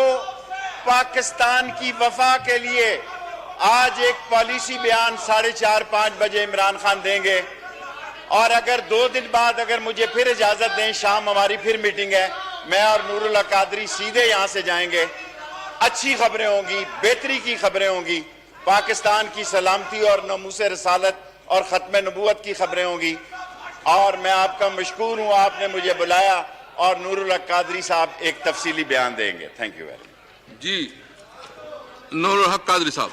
Speaker 2: پاکستان کی وفا کے لیے آج ایک پالیسی بیان 4:30-5 بجے عمران خان دیں گے. اور اگر 2 دن بعد اگر مجھے پھر اجازت دیں، شام ہماری پھر میٹنگ ہے، میں اور نور اللہ قادری سیدھے یہاں سے جائیں گے. اچھی خبریں ہوں گی، بہتری کی خبریں ہوں گی، پاکستان کی سلامتی اور ناموس رسالت اور ختم نبوت کی خبریں ہوں گی. اور میں آپ کا مشکور ہوں، آپ نے مجھے بلایا، اور نور اللہ قادری صاحب ایک تفصیلی بیان دیں گے. Thank you very much.
Speaker 1: جی نور الحق قادری صاحب.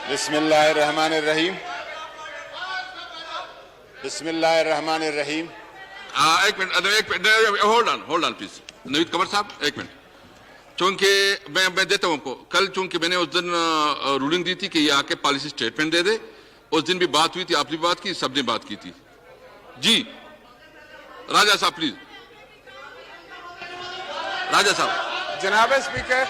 Speaker 5: بسم اللہ الرحمن الرحیم. بسم اللہ الرحمن الرحیم.
Speaker 1: ایک منٹ ہولڈ آن پلیز. نوید قمر صاحب ایک منٹ. چونکہ میں دیتا ہوں آپ کو. کل چونکہ میں نے اس دن رولنگ دی تھی کہ یہ آ کے پالیسی اسٹیٹمنٹ دے دے. اس دن بھی بات ہوئی تھی، آپ نے بات کی، سب نے بات کی تھی. جی راجہ صاحب پلیز. راجہ صاحب.
Speaker 3: جناب اسپیکر،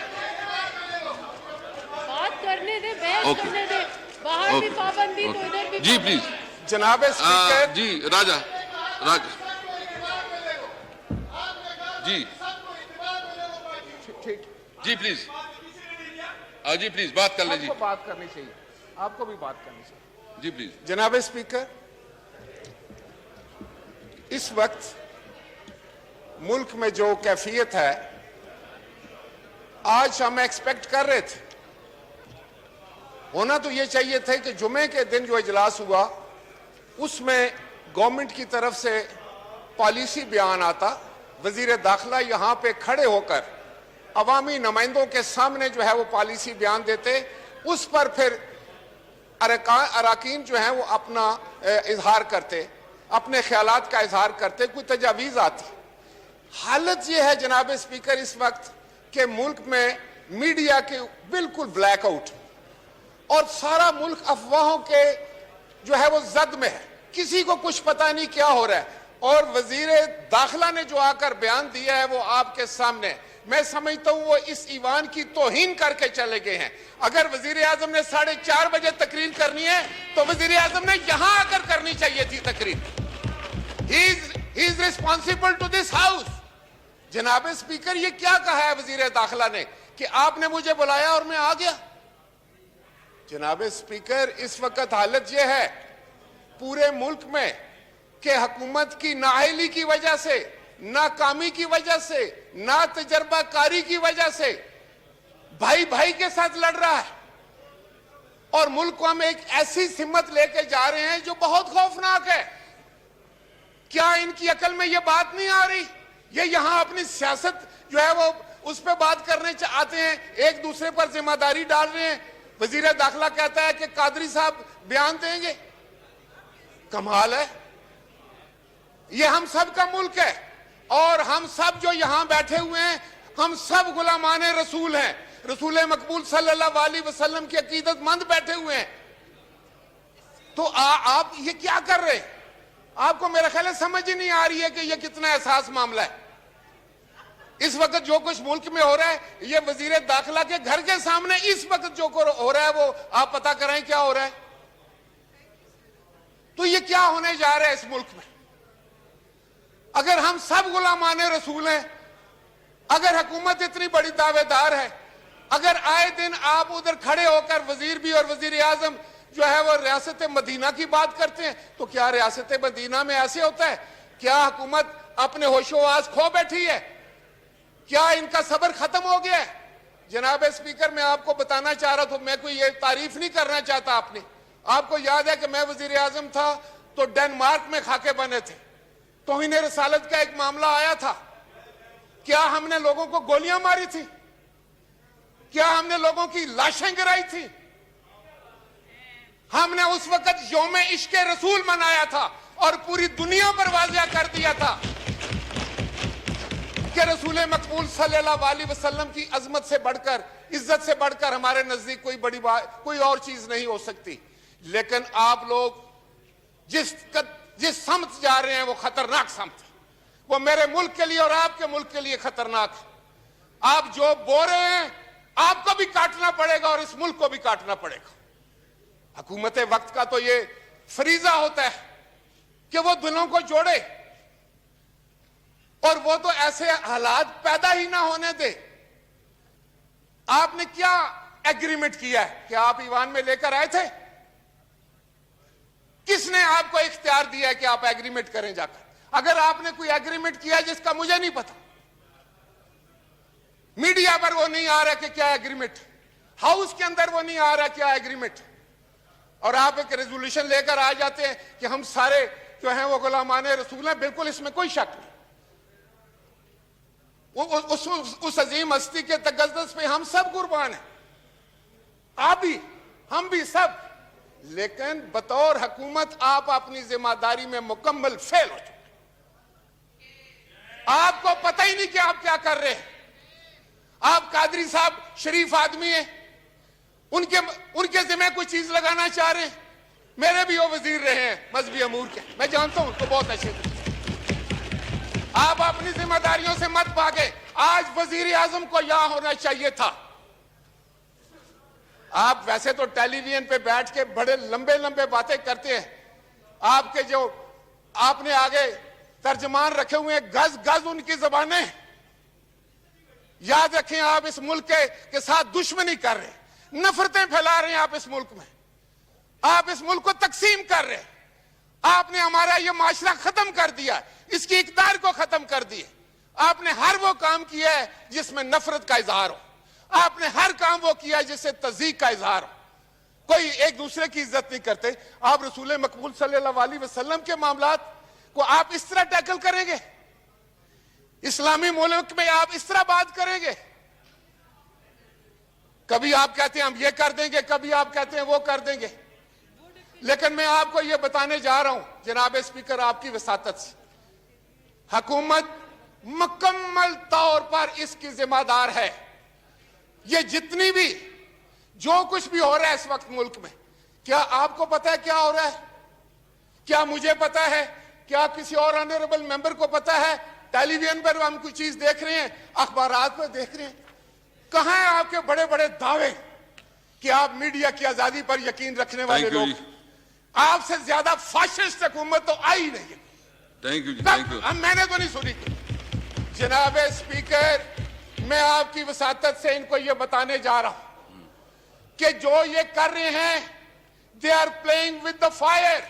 Speaker 4: بات کرنے دے، بحث کرنے دے، باہر بھی پابندی تو ادھر بھی.
Speaker 1: جی پلیز.
Speaker 3: جناب اسپیکر.
Speaker 1: جی راجہ جی جی پلیز. جی پلیز بات کر لیں. جی
Speaker 3: بات کرنی چاہیے، آپ کو بھی بات کرنی چاہیے.
Speaker 1: جی پلیز.
Speaker 3: جناب اسپیکر، اس وقت ملک میں جو کیفیت ہے، آج ہم ایکسپیکٹ کر رہے تھے، ہونا تو یہ چاہیے تھے کہ جمعے کے دن جو اجلاس ہوا اس میں گورنمنٹ کی طرف سے پالیسی بیان آتا، وزیر داخلہ یہاں پہ کھڑے ہو کر عوامی نمائندوں کے سامنے جو ہے وہ پالیسی بیان دیتے, اس پر پھر اراکین جو ہیں وہ اپنا اظہار کرتے, اپنے خیالات کا اظہار کرتے, کوئی تجاویز آتی. حالت یہ ہے جناب اسپیکر اس وقت کہ ملک میں میڈیا کے بالکل بلیک آؤٹ, اور سارا ملک افواہوں کے جو ہے وہ زد میں ہے, کسی کو کچھ پتہ نہیں کیا ہو رہا ہے. اور وزیر داخلہ نے جو آ کر بیان دیا ہے وہ آپ کے سامنے, میں سمجھتا ہوں وہ اس ایوان کی توہین کر کے چلے گئے ہیں. اگر وزیر اعظم نے 4:30 بجے تقریر کرنی ہے تو وزیر اعظم نے یہاں آ کر کرنی چاہیے تھی تقریر. He is responsible to this house. جناب اسپیکر, یہ کیا کہا ہے وزیر داخلہ نے کہ آپ نے مجھے بلایا اور میں آ گیا؟ جناب اسپیکر, اس وقت حالت یہ ہے پورے ملک میں کہ حکومت کی نااہلی کی وجہ سے, ناکامی کی وجہ سے, نا تجربہ کاری کی وجہ سے بھائی بھائی کے ساتھ لڑ رہا ہے, اور ملک کو ہم ایک ایسی سمت لے کے جا رہے ہیں جو بہت خوفناک ہے. کیا ان کی عقل میں یہ بات نہیں آ رہی؟ یہ یہاں اپنی سیاست جو ہے وہ اس پہ بات کرنے چاہتے ہیں, ایک دوسرے پر ذمہ داری ڈال رہے ہیں. وزیر داخلہ کہتا ہے کہ قادری صاحب بیان دیں گے. کمال ہے. یہ ہم سب کا ملک ہے, اور ہم سب جو یہاں بیٹھے ہوئے ہیں ہم سب غلامان رسول ہیں, رسول مقبول صلی اللہ علیہ وسلم کی عقیدت مند بیٹھے ہوئے ہیں. تو آپ یہ کیا کر رہے ہیں؟ آپ کو میرا خیال ہے سمجھ ہی نہیں آ رہی ہے کہ یہ کتنا احساس معاملہ ہے. اس وقت جو کچھ ملک میں ہو رہا ہے, یہ وزیر داخلہ کے گھر کے سامنے اس وقت جو ہو رہا ہے وہ آپ پتہ کریں کیا ہو رہا ہے. تو یہ کیا ہونے جا رہا ہے اس ملک میں؟ اگر ہم سب غلامان رسول ہیں, اگر حکومت اتنی بڑی دعوے دار ہے, اگر آئے دن آپ ادھر کھڑے ہو کر وزیر بھی اور وزیر اعظم جو ہے وہ ریاست مدینہ کی بات کرتے ہیں, تو کیا ریاست مدینہ میں ایسے ہوتا ہے؟ کیا حکومت اپنے ہوش و آواز کھو بیٹھی ہے؟ کیا ان کا صبر ختم ہو گیا ہے؟ جناب اسپیکر, میں آپ کو بتانا چاہ رہا تھا, میں کوئی یہ تعریف نہیں کرنا چاہتا. آپ کو یاد ہے کہ میں وزیر اعظم تھا تو ڈنمارک میں خاکے بنے تھے, توہین رسالت کا ایک معاملہ آیا تھا. کیا ہم نے لوگوں کو گولیاں ماری تھی؟ کیا ہم نے لوگوں کی لاشیں گرائی تھی؟ ہم نے اس وقت یوم عشق رسول منایا تھا اور پوری دنیا پر واضح کر دیا تھا کہ رسول مقبول صلی اللہ علیہ وسلم کی عظمت سے بڑھ کر, عزت سے بڑھ کر ہمارے نزدیک کوئی بڑی بات, کوئی اور چیز نہیں ہو سکتی. لیکن آپ لوگ جس سمت جا رہے ہیں وہ خطرناک سمت ہے. وہ میرے ملک کے لیے اور آپ کے ملک کے لیے خطرناک ہے. آپ جو بو رہے ہیں آپ کو بھی کاٹنا پڑے گا اور اس ملک کو بھی کاٹنا پڑے گا. حکومت وقت کا تو یہ فریضہ ہوتا ہے کہ وہ دلوں کو جوڑے, اور وہ تو ایسے حالات پیدا ہی نہ ہونے دے. آپ نے کیا ایگریمنٹ کیا ہے کہ آپ ایوان میں لے کر آئے تھے؟ کس نے آپ کو اختیار دیا ہے کہ آپ ایگریمنٹ کریں جا کر؟ اگر آپ نے کوئی ایگریمنٹ کیا جس کا مجھے نہیں پتا, میڈیا پر وہ نہیں آ رہا کہ کیا ایگریمنٹ, ہاؤس کے اندر وہ نہیں آ رہا کیا ایگریمنٹ, اور آپ ایک ریزولوشن لے کر آ جاتے ہیں کہ ہم سارے جو ہیں وہ غلامان رسول ہیں. بالکل اس میں کوئی شک نہیں. اس عظیم ہستی کے تقدس پہ ہم سب قربان ہیں, آپ بھی, ہم بھی سب. لیکن بطور حکومت آپ اپنی ذمہ داری میں مکمل فیل ہو چکے. آپ کو پتہ ہی نہیں کہ آپ کیا کر رہے ہیں. آپ قادری صاحب شریف آدمی ہیں, ان کے ذمہ کوئی چیز لگانا چاہ رہے ہیں. میرے بھی وہ وزیر رہے ہیں مذہبی امور کے, میں جانتا ہوں ان کو بہت اچھے طریقے. آپ اپنی ذمہ داریوں سے مت بھاگے. آج وزیر اعظم کو یہاں ہونا چاہیے تھا. آپ ویسے تو ٹیلی ویژن پہ بیٹھ کے بڑے لمبے لمبے باتیں کرتے ہیں. آپ کے جو آپ نے آگے ترجمان رکھے ہوئے ہیں, گز گز ان کی زبانیں. یاد رکھیں آپ اس ملک کے ساتھ دشمنی کر رہے ہیں, نفرتیں پھیلا رہے ہیں. آپ اس ملک میں, آپ اس ملک کو تقسیم کر رہے ہیں. آپ نے ہمارا یہ معاشرہ ختم کر دیا, اس کی اقدار کو ختم کر دیا. آپ نے ہر وہ کام کیا ہے جس میں نفرت کا اظہار ہو. آپ نے ہر کام وہ کیا ہے جس سے تضییق کا اظہار ہو. کوئی ایک دوسرے کی عزت نہیں کرتے. آپ رسول مقبول صلی اللہ علیہ وسلم کے معاملات کو آپ اس طرح ٹیکل کریں گے؟ اسلامی ملک میں آپ اس طرح بات کریں گے؟ کبھی آپ کہتے ہیں ہم یہ کر دیں گے، کبھی آپ کہتے ہیں وہ کر دیں گے، لیکن میں آپ کو یہ بتانے جا رہا ہوں جناب اسپیکر آپ کی وساطت سے، حکومت مکمل طور پر اس کی ذمہ دار ہے۔ یہ جتنی بھی جو کچھ بھی ہو رہا ہے اس وقت ملک میں، کیا آپ کو پتا ہے کیا ہو رہا ہے؟ کیا مجھے پتا ہے؟ کیا کسی اور آنریبل ممبر کو پتا ہے؟ ٹیلی ویژن پر ہم کوئی چیز دیکھ رہے ہیں، اخبارات پر دیکھ رہے ہیں، کہاں ہیں آپ کے بڑے بڑے دعوے کہ آپ میڈیا کی آزادی پر یقین رکھنے والے لوگ؟ آپ سے زیادہ فاشسٹ حکومت تو آئی نہیں ہے۔
Speaker 1: تھینک یو جی، تھینک یو۔
Speaker 3: میں نے تو نہیں سنی۔ جناب اسپیکر، میں آپ کی وساطت سے ان کو یہ بتانے جا رہا ہوں کہ جو یہ کر رہے ہیں they are playing with the fire۔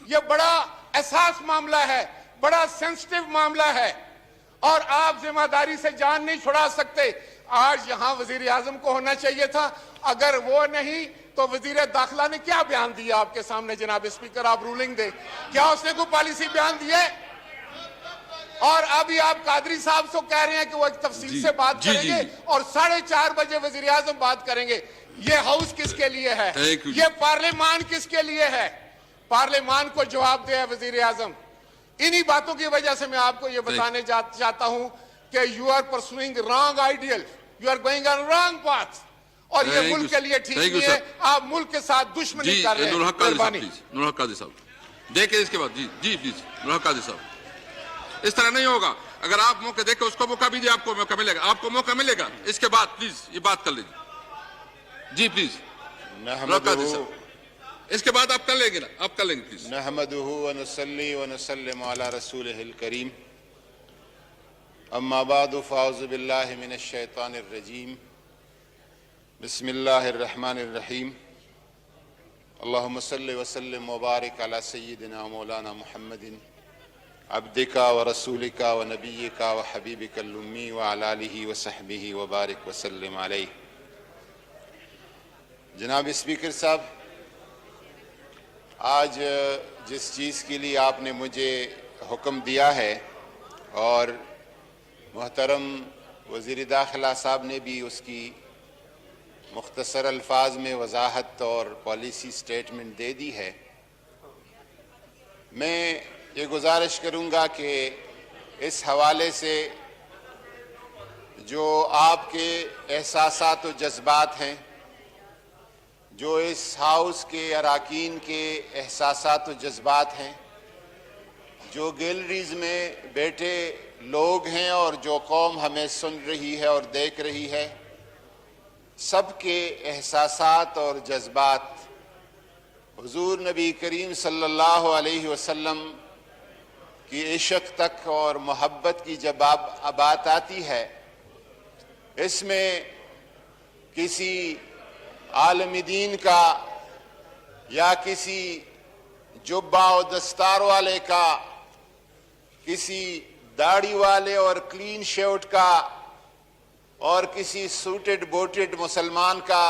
Speaker 3: یہ بڑا احساس معاملہ ہے، بڑا سینسٹیو معاملہ ہے، اور آپ ذمہ داری سے جان نہیں چھڑا سکتے۔ آج یہاں وزیر اعظم کو ہونا چاہیے تھا، اگر وہ نہیں تو وزیر داخلہ نے کیا بیان دیا آپ کے سامنے؟ جناب اسپیکر آپ رولنگ دیں، کیا اس نے کوئی پالیسی بیان دی ہے؟ اور ابھی آپ قادری صاحب سے کہہ رہے ہیں کہ وہ ایک تفصیل سے بات کریں گے اور 4:30 بجے وزیر اعظم بات کریں گے۔ یہ ہاؤس کس کے لیے ہے؟ یہ پارلیمان کس کے لیے ہے؟ پارلیمان کو جواب دے وزیر اعظم۔ انہی باتوں کی وجہ سے میں آپ کو یہ بتانے چاہتا ہوں کہ you are pursuing wrong ideal, you are going on wrong path, اور یہ ملک کے لیے ٹھیک نہیں ہے۔ آپ ملک کے ساتھ دشمنی کر رہے ہیں۔
Speaker 1: نور حق قاضی صاحب دیکھیں اس کے بعد۔ جی پلیز نور حق قاضی صاحب، اس طرح نہیں ہوگا۔ اگر آپ موقع دیکھیں، اس کو موقع بھی دیں، آپ کو موقع ملے گا، آپ کو موقع ملے گا۔ اس کے بعد پلیز یہ بات کر لیجیے۔ جی پلیز نور حق قاضی صاحب، اس کے بعد آپ کر لیں گے نا، آپ کر لیں گے پلیز۔
Speaker 5: نحمدہ ونصلی ونسلم علی رسولہ الکریم، اما بعد فاعوذ باللہ من الشیطان الرجیم، بسم اللہ الرحمن الرحیم، اللہم صلی وسلم وبارک علی سیدنا مولانا محمد عبدک ورسولک ونبیک وحبیبک الامی وعلی آلہ وصحبہ وبارک وسلم علیہ۔ جناب اسپیکر صاحب، آج جس چیز کے لیے آپ نے مجھے حکم دیا ہے، اور محترم وزیر داخلہ صاحب نے بھی اس کی مختصر الفاظ میں وضاحت اور پالیسی سٹیٹمنٹ دے دی ہے، میں یہ گزارش کروں گا کہ اس حوالے سے جو آپ کے احساسات و جذبات ہیں، جو اس ہاؤس کے اراکین کے احساسات و جذبات ہیں، جو گیلریز میں بیٹھے لوگ ہیں اور جو قوم ہمیں سن رہی ہے اور دیکھ رہی ہے، سب کے احساسات اور جذبات حضور نبی کریم صلی اللہ علیہ وسلم کی عشق تک اور محبت کی جب بات آتی ہے، اس میں کسی عالم دین کا یا کسی جبہ و دستار والے کا، کسی داڑھی والے اور کلین شیوٹ کا، اور کسی سوٹڈ بوٹڈ مسلمان کا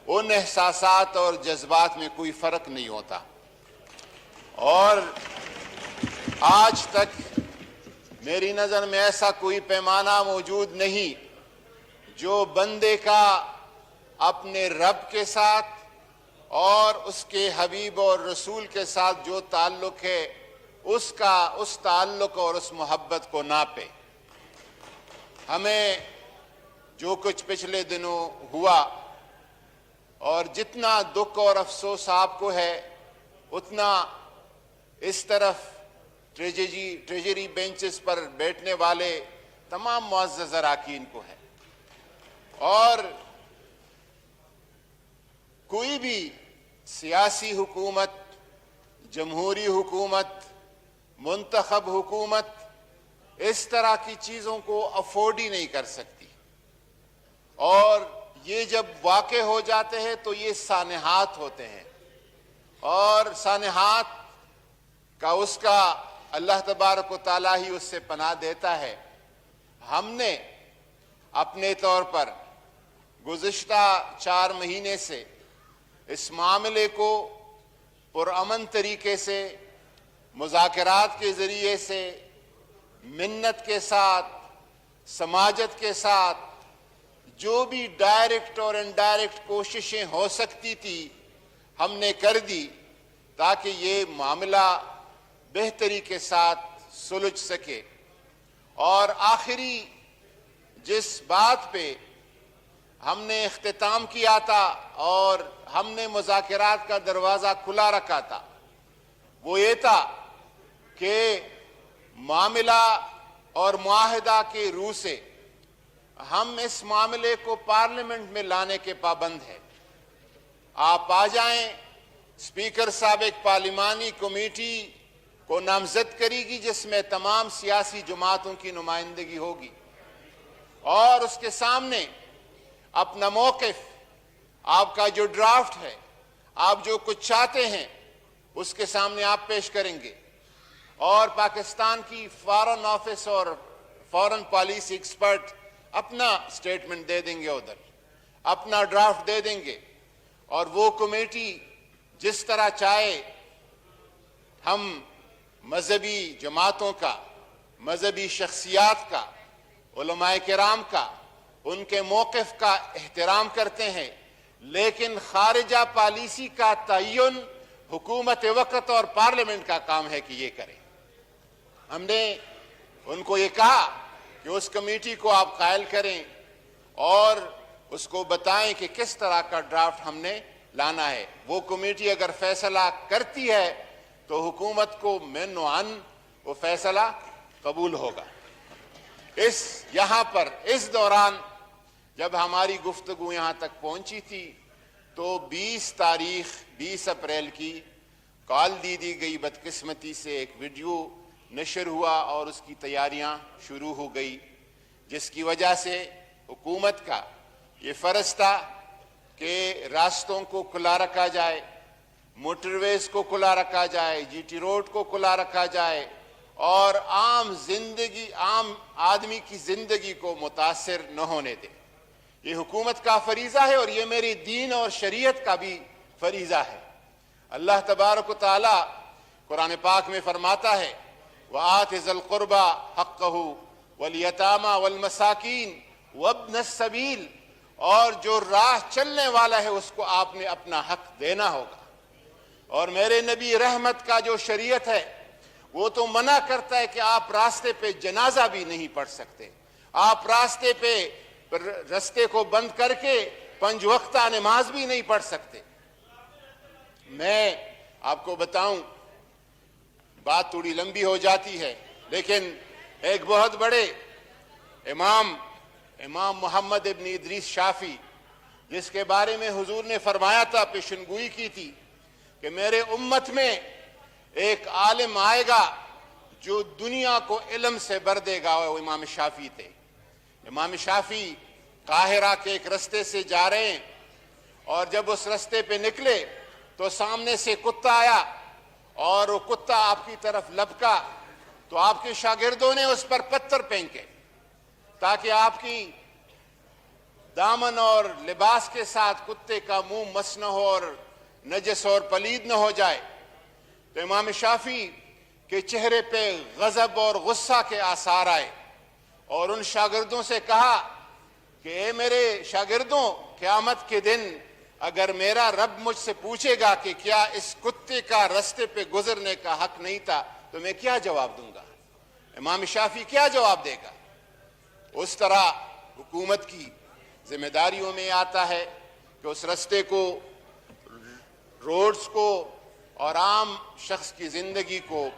Speaker 5: ان احساسات اور جذبات میں کوئی فرق نہیں ہوتا۔ اور آج تک میری نظر میں ایسا کوئی پیمانہ موجود نہیں جو بندے کا اپنے رب کے ساتھ اور اس کے حبیب اور رسول کے ساتھ جو تعلق ہے، اس تعلق اور اس محبت کو ناپے۔ ہمیں جو کچھ پچھلے دنوں ہوا، اور جتنا دکھ اور افسوس آپ کو ہے، اتنا اس طرف ٹریجری بینچز پر بیٹھنے والے تمام معزز اراکین کو ہے۔ اور کوئی بھی سیاسی حکومت، جمہوری حکومت، منتخب حکومت اس طرح کی چیزوں کو افورڈ ہی نہیں کر سکتی، اور یہ جب واقع ہو جاتے ہیں تو یہ سانحات ہوتے ہیں، اور سانحات کا اس کا اللہ تبارک و تعالیٰ ہی اس سے پناہ دیتا ہے۔ ہم نے اپنے طور پر گزشتہ 4 مہینے سے اس معاملے کو پرامن طریقے سے، مذاکرات کے ذریعے سے، منت کے ساتھ، سماجت کے ساتھ جو بھی ڈائریکٹ اور انڈائریکٹ کوششیں ہو سکتی تھی ہم نے کر دی تاکہ یہ معاملہ بہتری کے ساتھ سلجھ سکے. اور آخری جس بات پہ ہم نے اختتام کیا تھا اور ہم نے مذاکرات کا دروازہ کھلا رکھا تھا وہ یہ تھا کہ معاملہ اور معاہدہ کے روح سے ہم اس معاملے کو پارلیمنٹ میں لانے کے پابند ہیں. آپ آ جائیں. اسپیکر صاحب ایک پارلیمانی کمیٹی کو نامزد کرے گی جس میں تمام سیاسی جماعتوں کی نمائندگی ہوگی اور اس کے سامنے اپنا موقف، آپ کا جو ڈرافٹ ہے، آپ جو کچھ چاہتے ہیں اس کے سامنے آپ پیش کریں گے اور پاکستان کی فارن آفس اور فارن پالیسی ایکسپرٹ اپنا سٹیٹمنٹ دے دیں گے، ادھر اپنا ڈرافٹ دے دیں گے اور وہ کمیٹی جس طرح چاہے ہم مذہبی جماعتوں کا، مذہبی شخصیات کا، علماء کرام کا، ان کے موقف کا احترام کرتے ہیں، لیکن خارجہ پالیسی کا تعین حکومت وقت اور پارلیمنٹ کا کام ہے کہ یہ کریں. ہم نے ان کو یہ کہا کہ اس کمیٹی کو آپ قائل کریں اور اس کو بتائیں کہ کس طرح کا ڈرافٹ ہم نے لانا ہے. وہ کمیٹی اگر فیصلہ کرتی ہے تو حکومت کو من و عن وہ فیصلہ قبول ہوگا. یہاں پر اس دوران جب ہماری گفتگو یہاں تک پہنچی تھی تو 20 اپریل کی کال دی گئی. بدقسمتی سے ایک ویڈیو نشر ہوا اور اس کی تیاریاں شروع ہو گئی، جس کی وجہ سے حکومت کا یہ فرض تھا کہ راستوں کو کھلا رکھا جائے، موٹر ویز کو کھلا رکھا جائے، جی ٹی روڈ کو کھلا رکھا جائے اور عام آدمی کی زندگی کو متاثر نہ ہونے دے. یہ حکومت کا فریضہ ہے اور یہ میری دین اور شریعت کا بھی فریضہ ہے. اللہ تبارک و تعالی قرآن پاک میں فرماتا ہے وَآتِ ذَا الْقُرْبَى حَقَّهُ وَالْيَتَامَى وَالْمَسَاكِينَ وَابْنَ السَّبِيلِ، اور جو راہ چلنے والا ہے اس کو آپ نے اپنا حق دینا ہوگا. اور میرے نبی رحمت کا جو شریعت ہے وہ تو منع کرتا ہے کہ آپ راستے پہ جنازہ بھی نہیں پڑھ سکتے، آپ راستے کو بند کر کے 5 وقتہ نماز بھی نہیں پڑھ سکتے. میں آپ کو بتاؤں، بات تھوڑی لمبی ہو جاتی ہے، لیکن ایک بہت بڑے امام محمد ابن ادریس شافعی، جس کے بارے میں حضور نے فرمایا تھا، پیشنگوئی کی تھی کہ میرے امت میں ایک عالم آئے گا جو دنیا کو علم سے بھر دے گا، وہ امام شافعی تھے. امام شافعی قاہرہ کے ایک رستے سے جا رہے ہیں اور جب اس رستے پہ نکلے تو سامنے سے کتا آیا اور وہ کتا آپ کی طرف لپکا تو آپ کے شاگردوں نے اس پر پتھر پھینکے تاکہ آپ کی دامن اور لباس کے ساتھ کتے کا منہ مس نہ ہو اور نجس اور پلید نہ ہو جائے. تو امام شافعی کے چہرے پہ غضب اور غصہ کے آثار آئے اور ان شاگردوں سے کہا کہ اے میرے شاگردوں، قیامت کے دن اگر میرا رب مجھ سے پوچھے گا کہ کیا اس کتے کا رستے پہ گزرنے کا حق نہیں تھا تو میں کیا جواب دوں گا؟ امام شافعی کیا جواب دے گا؟ اس طرح حکومت کی ذمہ داریوں میں آتا ہے کہ اس رستے کو، روڈز کو اور عام شخص کی زندگی کو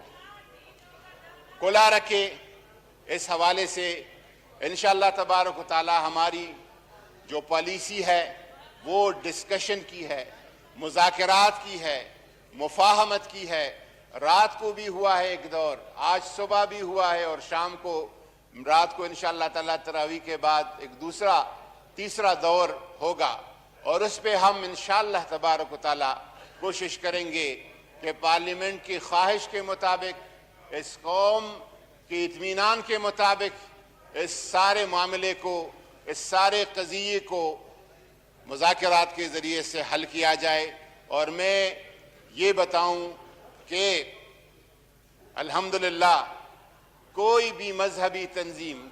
Speaker 5: کھلا رکھے. اس حوالے سے انشاءاللہ تبارک و تعالی ہماری جو پالیسی ہے وہ ڈسکشن کی ہے، مذاکرات کی ہے، مفاہمت کی ہے. رات کو بھی ہوا ہے ایک دور، آج صبح بھی ہوا ہے اور شام کو، رات کو انشاءاللہ تعالی تراویح کے بعد ایک تیسرا دور ہوگا اور اس پہ ہم انشاءاللہ تبارک و تعالی کوشش کریں گے کہ پارلیمنٹ کی خواہش کے مطابق، اس قوم کے اطمینان کے مطابق اس سارے معاملے کو، اس سارے قضیے کو مذاکرات کے ذریعے سے حل کیا جائے. اور میں یہ بتاؤں کہ الحمدللہ کوئی بھی مذہبی تنظیم،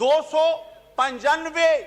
Speaker 6: 295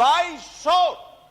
Speaker 6: 2200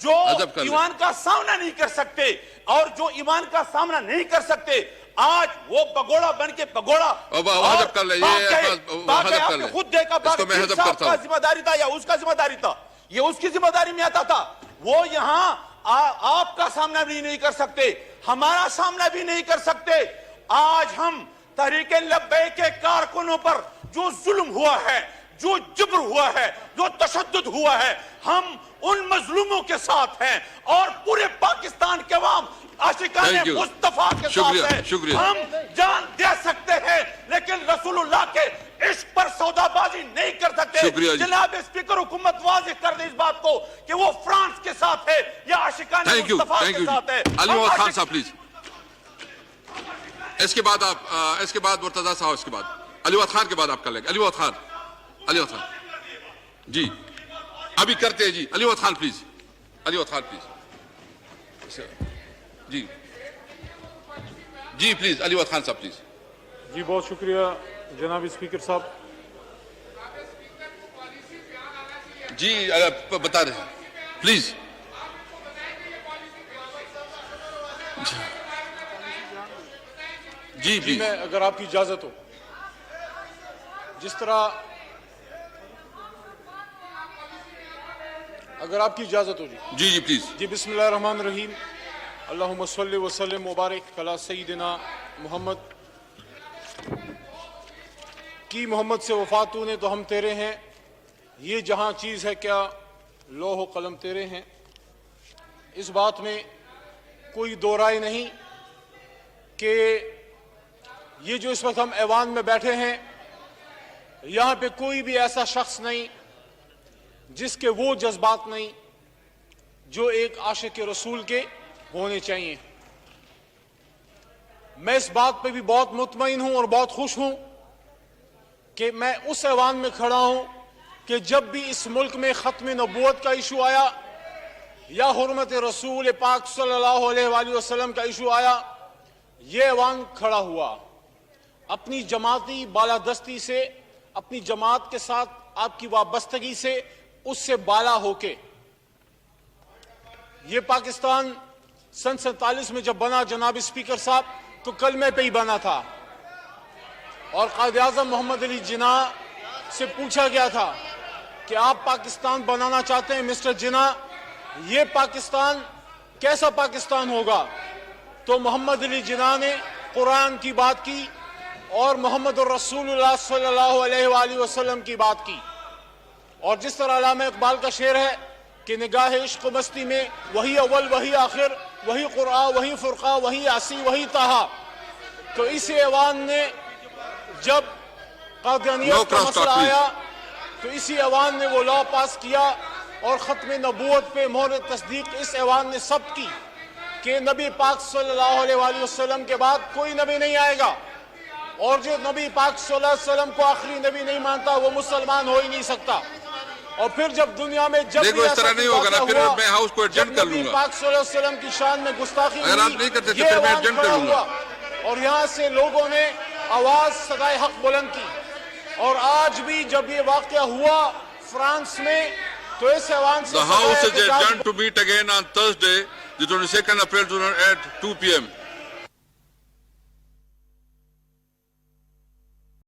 Speaker 6: جو
Speaker 1: ادب کر لیں۔
Speaker 6: ایمان کا سامنا نہیں کر سکتے، اور جو ایمان کا سامنا نہیں کر سکتے، آج وہ پگوڑا بن کے پگوڑا
Speaker 1: حذف کر لیں، یہ حذف کر لیں،
Speaker 6: خود دیکھا
Speaker 1: اس کو میں حذف کرتا
Speaker 6: کا
Speaker 1: ہوں۔
Speaker 6: ذمہ داری تھا یا اس کا ذمہ داری تھا، یہ اس کی ذمہ داری میں آتا تھا، وہ یہاں آپ کا سامنا بھی نہیں کر سکتے، ہمارا سامنا بھی نہیں کر سکتے۔ آج ہم تحریک لبیک کے کارکنوں پر جو ظلم ہوا ہے، جو جبر ہوا ہے، جو تشدد ہوا ہے، ہم ان مظلوموں کے ساتھ ہیں، اور پورے پاکستان کے عوام عاشقان
Speaker 1: Thank you.
Speaker 6: مصطفیٰ کے
Speaker 1: شکریہ،
Speaker 6: ساتھ ہے۔
Speaker 1: شکریہ۔
Speaker 6: ہم جان دے سکتے ہیں لیکن رسول اللہ کے عشق پر سودا بازی نہیں کر سکتے۔
Speaker 1: شکریہ جی۔
Speaker 6: جناب اسپیکر، حکومت واضح کر دے اس بات کو کہ وہ فرانس کے ساتھ ہے یا عاشقان
Speaker 1: تھینک یو،
Speaker 6: مصطفیٰ
Speaker 1: تھینک
Speaker 6: کے
Speaker 1: یو
Speaker 6: ساتھ ہے۔
Speaker 1: علی محمد خان صاحب پلیز، اس کے بعد آپ، اس کے بعد مرتضیٰ صاحب، اس کے بعد علی محمد خان کے بعد آپ کر لیں گے۔ علی محمد خان، علی محمد خان جی ابھی کرتے ہیں جی۔ علی محمد خان پلیز، علی محمد خان پلیز، جی جی پلیز، علی محمد خان صاحب پلیز۔
Speaker 7: جی بہت شکریہ جناب اسپیکر صاحب۔
Speaker 1: جی بتا رہے ہیں پلیز۔ جی
Speaker 7: جی
Speaker 1: پلیز،
Speaker 7: میں اگر آپ کی اجازت ہو، جس طرح اگر آپ کی اجازت ہو جی
Speaker 1: جی جی پلیز۔
Speaker 7: جی بسم اللہ الرحمن الرحیم، اللہم صلی وسلم مبارک علی سیدنا محمد کی محمد سے وفات تو نے تو ہم تیرے ہیں، یہ جہاں چیز ہے کیا لوح و قلم تیرے ہیں۔ اس بات میں کوئی دو رائے نہیں کہ یہ جو اس وقت ہم ایوان میں بیٹھے ہیں، یہاں پہ کوئی بھی ایسا شخص نہیں جس کے وہ جذبات نہیں جو ایک عاشق رسول کے ہونے چاہیے۔ میں اس بات پہ بھی بہت مطمئن ہوں اور بہت خوش ہوں کہ میں اس ایوان میں کھڑا ہوں کہ جب بھی اس ملک میں ختم نبوت کا ایشو آیا یا حرمت رسول پاک صلی اللہ علیہ وآلہ وسلم کا ایشو آیا، یہ ایوان کھڑا ہوا اپنی جماعتی بالادستی سے، اپنی جماعت کے ساتھ آپ کی وابستگی سے، اس سے بالا ہو کے۔ یہ پاکستان سن 47 میں جب بنا جناب اسپیکر صاحب تو کلمے پہ ہی بنا تھا، اور قائد اعظم محمد علی جناح سے پوچھا گیا تھا کہ آپ پاکستان بنانا چاہتے ہیں مسٹر جناح، یہ پاکستان کیسا پاکستان ہوگا؟ تو محمد علی جناح نے قرآن کی بات کی اور محمد الرسول اللہ صلی اللہ علیہ وآلہ وسلم کی بات کی، اور جس طرح علامہ اقبال کا شعر ہے کہ نگاہ عشق و مستی میں وہی اول وہی آخر، وہی قرآن وہی فرقہ وہی یاسی وہی طٰہٰ۔ تو اس ایوان نے جب قادیانیت کا مسئلہ آیا تو اسی ایوان نے وہ لا پاس کیا اور ختم نبوت پہ مہر تصدیق اس ایوان نے ثبت کی کہ نبی پاک صلی اللہ علیہ وآلہ وسلم کے بعد کوئی نبی نہیں آئے گا، اور جو نبی پاک صلی اللہ علیہ وسلم کو آخری نبی نہیں مانتا وہ مسلمان ہو ہی نہیں سکتا۔ اور پھر جب دنیا میں جب
Speaker 1: دیکھو اس طرح نہیں ہوگا نا، پھر میں ہاؤس کو ایڈجسٹ کر لوں
Speaker 6: نبی
Speaker 1: گا۔
Speaker 6: پاک صلی اللہ علیہ وسلم کی شان میں گستاخی
Speaker 1: اگر آپ نہیں کرتے تو پھر میں ایڈجسٹ کر لوں گا۔
Speaker 6: اور یہاں سے لوگوں نے آواز صدائے حق بلند کی، اور آج بھی جب یہ واقعہ ہوا فرانس میں تو اس ایوان سے
Speaker 1: The House is adjourned to meet again on Thursday, the 22nd April at 2 p.m.